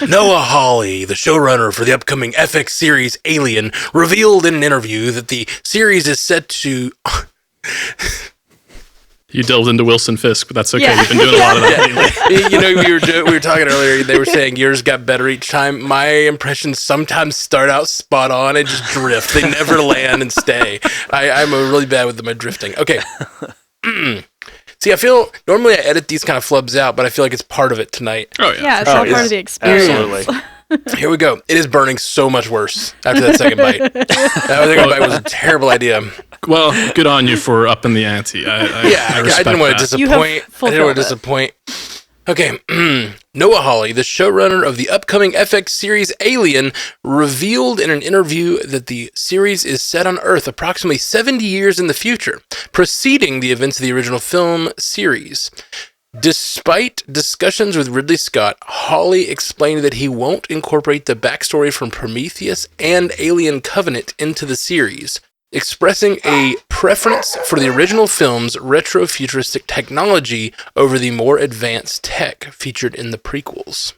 A: Noah Hawley, the showrunner for the upcoming FX series Alien, revealed in an interview that the series is set to...
B: You delved into Wilson Fisk, but that's okay. Yeah. You've been doing a lot of that lately.
A: We were talking earlier. They were saying yours got better each time. My impressions sometimes start out spot on and just drift. They never land and stay. I'm really bad with my drifting. Okay. See, I feel normally I edit these kind of flubs out, but I feel like it's part of it tonight.
B: Oh yeah,
C: yeah, it's all part of the experience.
D: Absolutely.
A: Here we go. It is burning so much worse after that second bite. That second bite was a terrible idea.
B: Well, good on you for upping the ante. I
A: didn't want to disappoint. Okay. Noah Hawley, the showrunner of the upcoming FX series Alien, revealed in an interview that the series is set on Earth approximately 70 years in the future, preceding the events of the original film series. Despite discussions with Ridley Scott, Hawley explained that he won't incorporate the backstory from Prometheus and Alien Covenant into the series, expressing a preference for the original film's retro-futuristic technology over the more advanced tech featured in the prequels.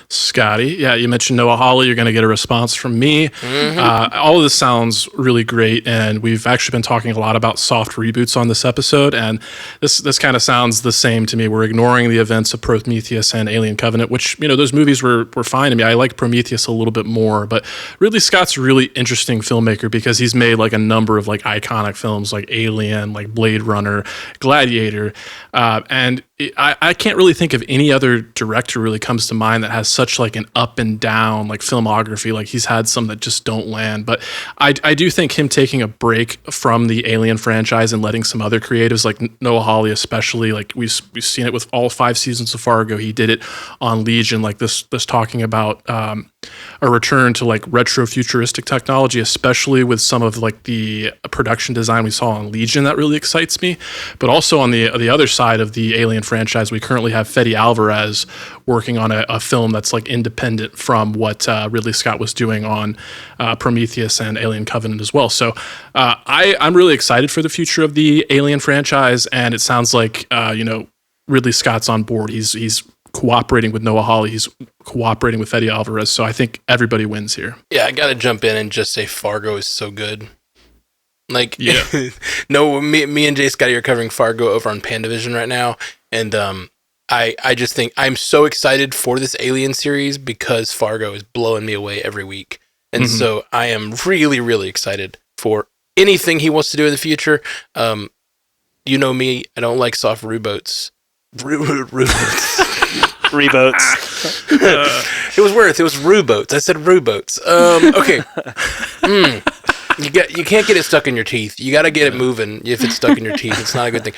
B: Scotty, yeah, you mentioned Noah Hawley. You're going to get a response from me. Mm-hmm. All of this sounds really great, and we've actually been talking a lot about soft reboots on this episode, and this kind of sounds the same to me. We're ignoring the events of Prometheus and Alien Covenant, which, those movies were fine to me. I like Prometheus a little bit more, but Ridley Scott's a really interesting filmmaker because he's made like a number of like iconic films like Alien, like Blade Runner, Gladiator, and I can't really think of any other director really comes to mind that has such like an up and down like filmography. Like he's had some that just don't land, but I do think him taking a break from the Alien franchise and letting some other creatives like Noah Hawley especially, like we've seen it with all 5 seasons of Fargo. He did it on Legion, like this talking about a return to like retro futuristic technology, especially with some of like the production design we saw on Legion. That really excites me. But also on the other side of the Alien franchise, we currently have Fede Alvarez working on a film that's like independent from what Ridley Scott was doing on Prometheus and Alien Covenant as well. So I'm really excited for the future of the Alien franchise, and it sounds like Ridley Scott's on board. He's cooperating with Noah Hawley. He's cooperating with Fede Alvarez. So I think everybody wins here. Yeah,
A: I got to jump in and just say Fargo is so good. Like,
B: yeah.
A: No, me and Jay Scotty are covering Fargo over on Pandavision right now. And I just think I'm so excited for this Alien series because Fargo is blowing me away every week. And so I am really, really excited for anything he wants to do in the future. You know me, I don't like soft reboats. Reboats. It was reboats. I said reboats. Okay. You can't get it stuck in your teeth. You got to get it moving. If it's stuck in your teeth, it's not a good thing.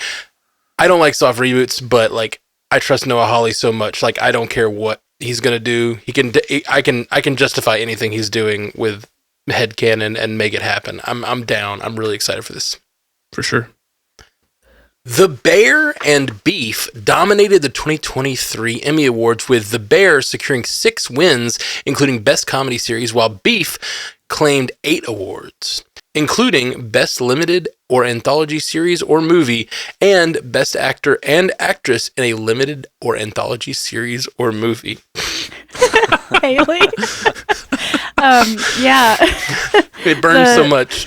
A: I don't like soft reboots, but like I trust Noah Hawley so much. Like I don't care what he's gonna do. I can justify anything he's doing with headcanon and make it happen. I'm down. I'm really excited for this.
B: For sure.
A: The Bear and Beef dominated the 2023 Emmy Awards, with The Bear securing 6 wins, including Best Comedy Series, while Beef claimed 8 awards, including Best Limited or Anthology Series or Movie, and Best Actor and Actress in a Limited or Anthology Series or Movie.
C: Haley. Yeah.
A: It burned so much.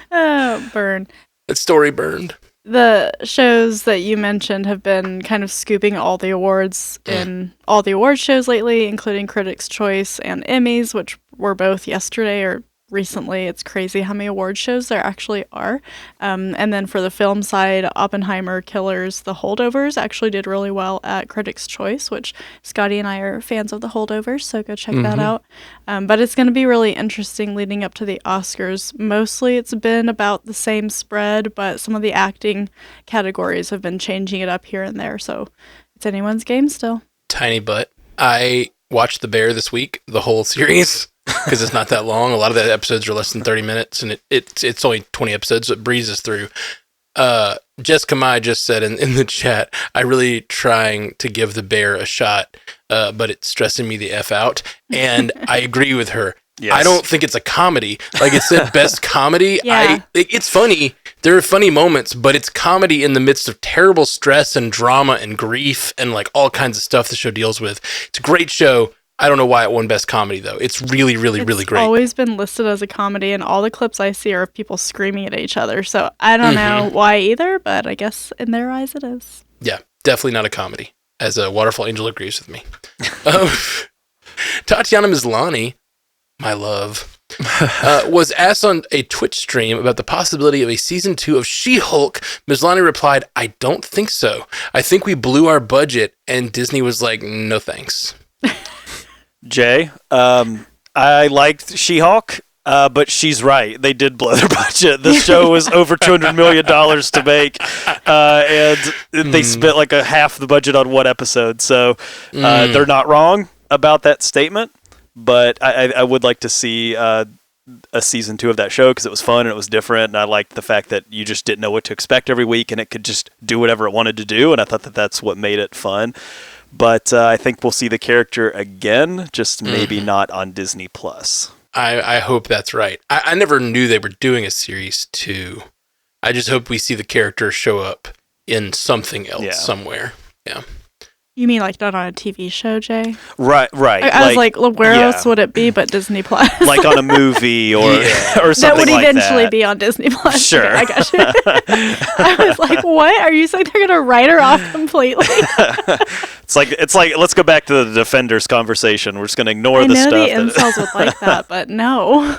C: Oh, burn.
A: That story burned.
C: The shows that you mentioned have been kind of scooping all the awards in all the award shows lately, including Critics' Choice and Emmys, which were both yesterday or recently. It's crazy how many award shows there actually are. And then for the film side, Oppenheimer, Killers, The Holdovers actually did really well at Critics' Choice, which Scotty and I are fans of The Holdovers, so go check that out. But it's going to be really interesting leading up to the Oscars. Mostly it's been about the same spread, but some of the acting categories have been changing it up here and there, so it's anyone's game still.
A: Tiny butt. I watched The Bear this week, the whole series. Because it's not that long. A lot of the episodes are less than 30 minutes, and it's only 20 episodes, so it breezes through. Jessica Mai just said in the chat, I'm really trying to give The Bear a shot, but it's stressing me the F out. And I agree with her. Yes. I don't think it's a comedy. Like it said, best comedy.
C: Yeah.
A: It's funny. There are funny moments, but it's comedy in the midst of terrible stress and drama and grief and like all kinds of stuff the show deals with. It's a great show. I don't know why it won Best Comedy, though. It's really, really, really great.
C: It's always been listed as a comedy, and all the clips I see are of people screaming at each other. So I don't know why either, but I guess in their eyes it is.
A: Yeah, definitely not a comedy, as a Waterfall Angel agrees with me. Tatiana Maslany, my love, was asked on a Twitch stream about the possibility of a season 2 of She-Hulk. Maslany replied, I don't think so. I think we blew our budget, and Disney was like, no thanks.
D: Jay, I liked She-Hulk, but she's right. They did blow their budget. The show was over $200 million to make, and they spent like a half the budget on one episode. So they're not wrong about that statement, but I would like to see a season 2 of that show because it was fun and it was different, and I liked the fact that you just didn't know what to expect every week, and it could just do whatever it wanted to do, and I thought that that's what made it fun. But I think we'll see the character again, just maybe not on Disney+.
A: I hope that's right. I never knew they were doing a series 2. I just hope we see the character show up in something else somewhere. Yeah.
C: You mean like not on a TV show, Jay?
D: Right.
C: I was like, where else would it be but Disney Plus?
D: Like on a movie or or something like that.
C: That would eventually be on Disney Plus.
D: Sure.
C: Okay, I got you. I was like, what? Are you saying they're going to write her off completely?
D: It's like let's go back to the Defenders conversation. We're just going to ignore the stuff.
C: I know the incels would like that, but no.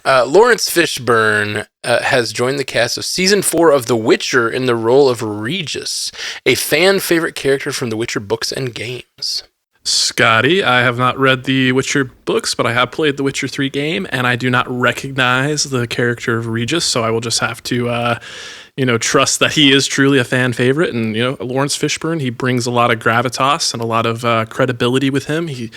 A: Lawrence Fishburne has joined the cast of Season 4 of The Witcher in the role of Regis, a fan-favorite character from The Witcher books and games.
B: Scotty, I have not read the Witcher books, but I have played the Witcher 3 game, and I do not recognize the character of Regis, so I will just have to, trust that he is truly a fan favorite. And, Lawrence Fishburne, he brings a lot of gravitas and a lot of credibility with him. He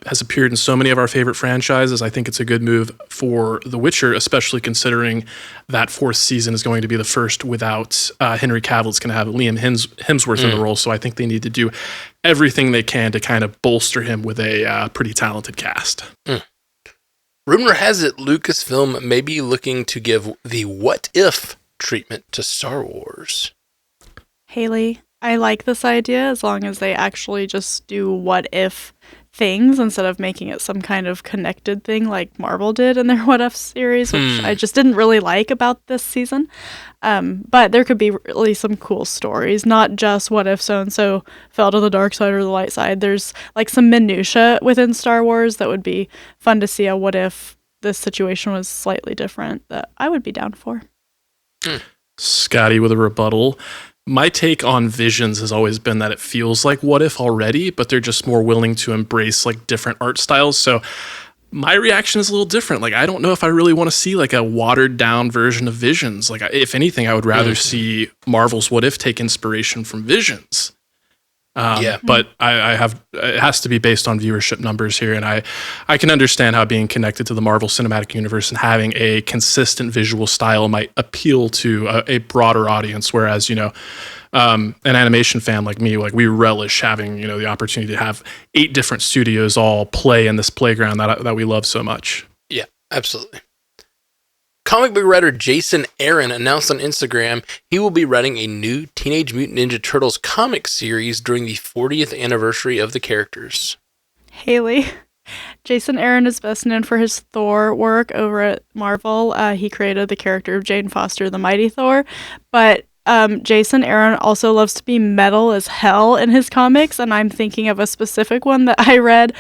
B: has appeared in so many of our favorite franchises. I think it's a good move for The Witcher, especially considering that 4th season is going to be the first without Henry Cavill. It's going to have Liam Hemsworth in the role, so I think they need to do everything they can to kind of bolster him with a pretty talented cast.
A: Rumor has it Lucasfilm may be looking to give the what if treatment to Star Wars.
C: Haley, I like this idea as long as they actually just do what if things instead of making it some kind of connected thing like Marvel did in their What If series, which I just didn't really like about this season. But there could be really some cool stories, not just what if so-and-so fell to the dark side or the light side. There's like some minutia within Star Wars that would be fun to see a what if this situation was slightly different that I would be down for.
B: Scotty with a rebuttal. My take on Visions has always been that it feels like What If already, but they're just more willing to embrace like different art styles. So my reaction is a little different. Like, I don't know if I really want to see like a watered down version of Visions. Like, if anything, I would rather see Marvel's What If take inspiration from Visions. But I have it has to be based on viewership numbers here, and I can understand how being connected to the Marvel Cinematic Universe and having a consistent visual style might appeal to a broader audience. Whereas an animation fan like me, like we relish having the opportunity to have 8 different studios all play in this playground that we love so much.
A: Yeah, absolutely. Comic book writer Jason Aaron announced on Instagram he will be writing a new Teenage Mutant Ninja Turtles comic series during the 40th anniversary of the characters.
C: Haley. Jason Aaron is best known for his Thor work over at Marvel. He created the character of Jane Foster, the Mighty Thor. But Jason Aaron also loves to be metal as hell in his comics, and I'm thinking of a specific one that I read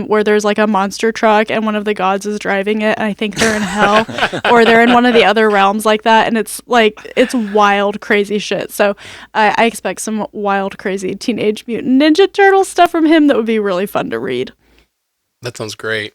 C: where there's like a monster truck and one of the gods is driving it, and I think they're in hell or they're in one of the other realms like that, and it's wild, crazy shit. So I expect some wild, crazy Teenage Mutant Ninja Turtle stuff from him that would be really fun to read.
A: That sounds great.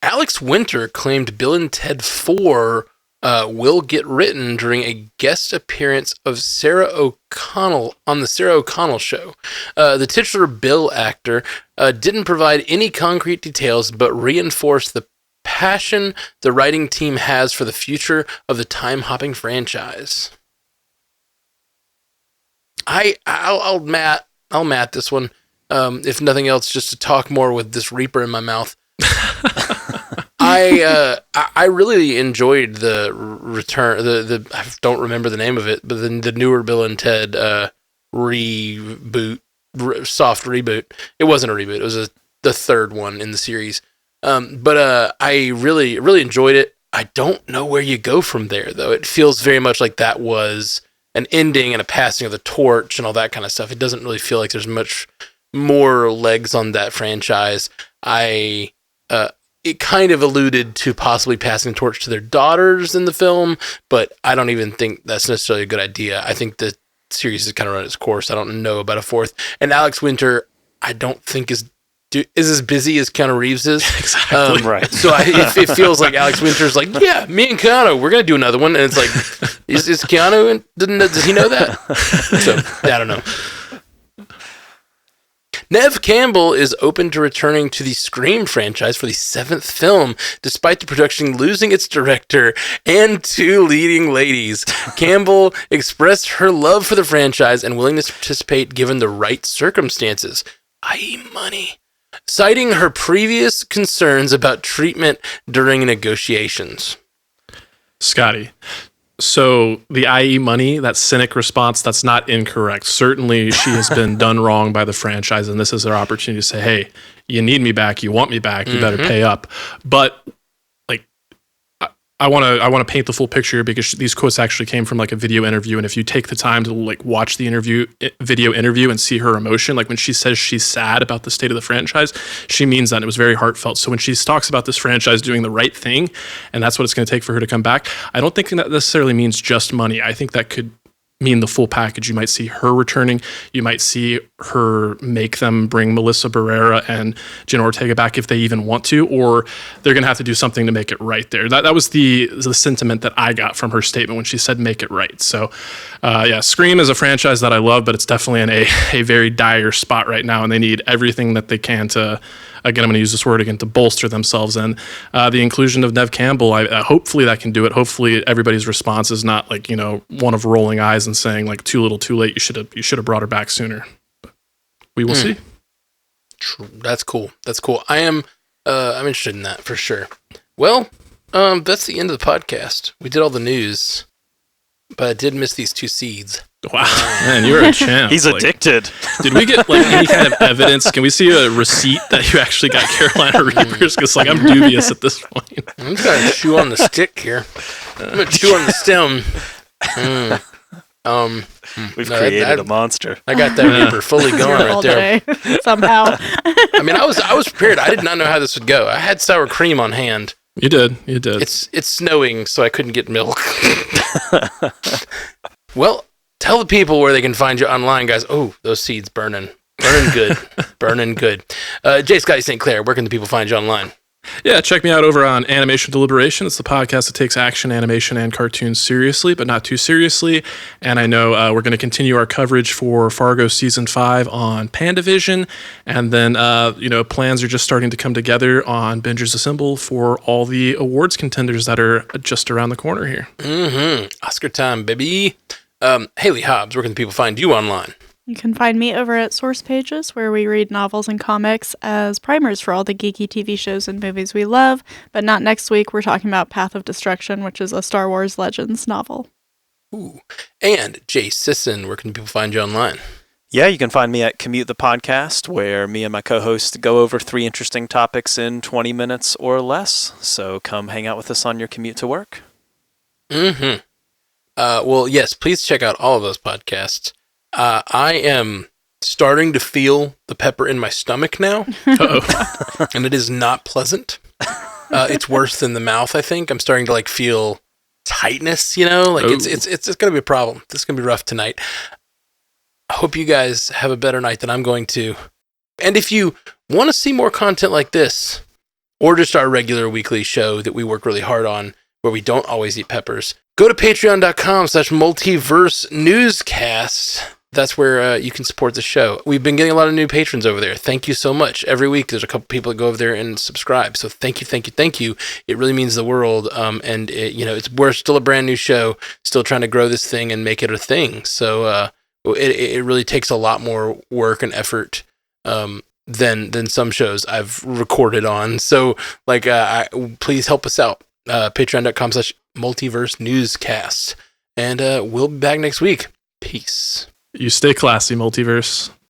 A: Alex Winter claimed Bill and Ted 4 will get written during a guest appearance of Sarah O'Connell on the Sarah O'Connell show. The titular Bill actor didn't provide any concrete details, but reinforced the passion the writing team has for the future of the time-hopping franchise. I'll mat this one, if nothing else, just to talk more with this Reaper in my mouth. I really enjoyed the return. I don't remember the name of it, but the newer Bill and Ted reboot, soft reboot. It wasn't a reboot. It was the third one in the series. But I really enjoyed it. I don't know where you go from there, though. It feels very much like that was an ending and a passing of the torch and all that kind of stuff. It doesn't really feel like there's much more legs on that franchise. It kind of alluded to possibly passing the torch to their daughters in the film, but I don't even think that's necessarily a good idea. I think the series has kind of run its course. I don't know about a fourth. And Alex Winter, I don't think is as busy as Keanu Reeves is.
B: Exactly.
D: Right.
A: So it feels like Alex Winter's like, yeah, me and Keanu, we're going to do another one. And it's like, is Keanu, does he know that? So, I don't know. Neve Campbell is open to returning to the Scream franchise for the 7th film, despite the production losing its director and 2 leading ladies. Campbell expressed her love for the franchise and willingness to participate given the right circumstances, i.e. money, citing her previous concerns about treatment during negotiations.
B: Scotty. So the IE money, that cynic response, that's not incorrect. Certainly she has been done wrong by the franchise, and this is her opportunity to say, hey, you need me back, you want me back, you better pay up. But like I want to paint the full picture because these quotes actually came from like a video interview, and if you take the time to like watch the video interview and see her emotion, like when she says she's sad about the state of the franchise, she means that, and it was very heartfelt. So when she talks about this franchise doing the right thing, and that's what it's going to take for her to come back, I don't think that necessarily means just money. I think that could mean the full package. You might see her returning. You might see her make them bring Melissa Barrera and Jenna Ortega back if they even want to, or they're going to have to do something to make it right there. That was the sentiment that I got from her statement when she said make it right. So yeah, Scream is a franchise that I love, but it's definitely in a very dire spot right now, and they need everything that they can to, again, I'm going to use this word again, to bolster themselves. And the inclusion of Neve Campbell, hopefully that can do it. Hopefully everybody's response is not like, one of rolling eyes and saying like too little too late. You should have brought her back sooner. But we will see.
A: True. That's cool. I'm interested in that for sure. Well, that's the end of the podcast. We did all the news, but I did miss these 2 seeds.
B: Wow, man, you're a champ.
D: He's addicted.
B: Did we get like any kind of evidence? Can we see a receipt that you actually got Carolina Reapers? Because like I'm dubious at this point.
A: I'm just gonna chew on the stick here. I'm gonna chew on the stem.
D: We've created a monster.
A: I got that Reaper fully going right there.
C: Somehow.
A: I mean, I was prepared. I did not know how this would go. I had sour cream on hand.
B: You did.
A: It's snowing, so I couldn't get milk. Well, tell the people where they can find you online, guys. Oh, those seeds burning good. J. Scotty St. Clair, where can the people find you online?
B: Yeah, check me out over on Animation Deliberation. It's the podcast that takes action, animation, and cartoons seriously, but not too seriously. And I know we're going to continue our coverage for Fargo Season 5 on Pandavision. And then, plans are just starting to come together on Bingers Assemble for all the awards contenders that are just around the corner here.
A: Oscar time, baby. Haley Hobbs, where can people find you online?
C: You can find me over at Source Pages, where we read novels and comics as primers for all the geeky TV shows and movies we love. But not next week. We're talking about Path of Destruction, which is a Star Wars Legends novel.
A: Ooh. And Jay Sisson, where can people find you online?
D: Yeah, you can find me at Commute the Podcast, where me and my co-host go over 3 interesting topics in 20 minutes or less. So come hang out with us on your commute to work.
A: Well, yes, please check out all of those podcasts. I am starting to feel the pepper in my stomach now. And it is not pleasant. It's worse than the mouth, I think. I'm starting to feel tightness, it's going to be a problem. This is going to be rough tonight. I hope you guys have a better night than I'm going to. And if you want to see more content like this, or just our regular weekly show that we work really hard on, where we don't always eat peppers, go to patreon.com/multiverse newscast. That's where you can support the show. We've been getting a lot of new patrons over there. Thank you so much. Every week, there's a couple people that go over there and subscribe. So thank you. It really means the world. We're still a brand new show, still trying to grow this thing and make it a thing. So it really takes a lot more work and effort than some shows I've recorded on. So please help us out. Patreon.com/multiverse newscast. And we'll be back next week. Peace.
B: You stay classy, Multiverse.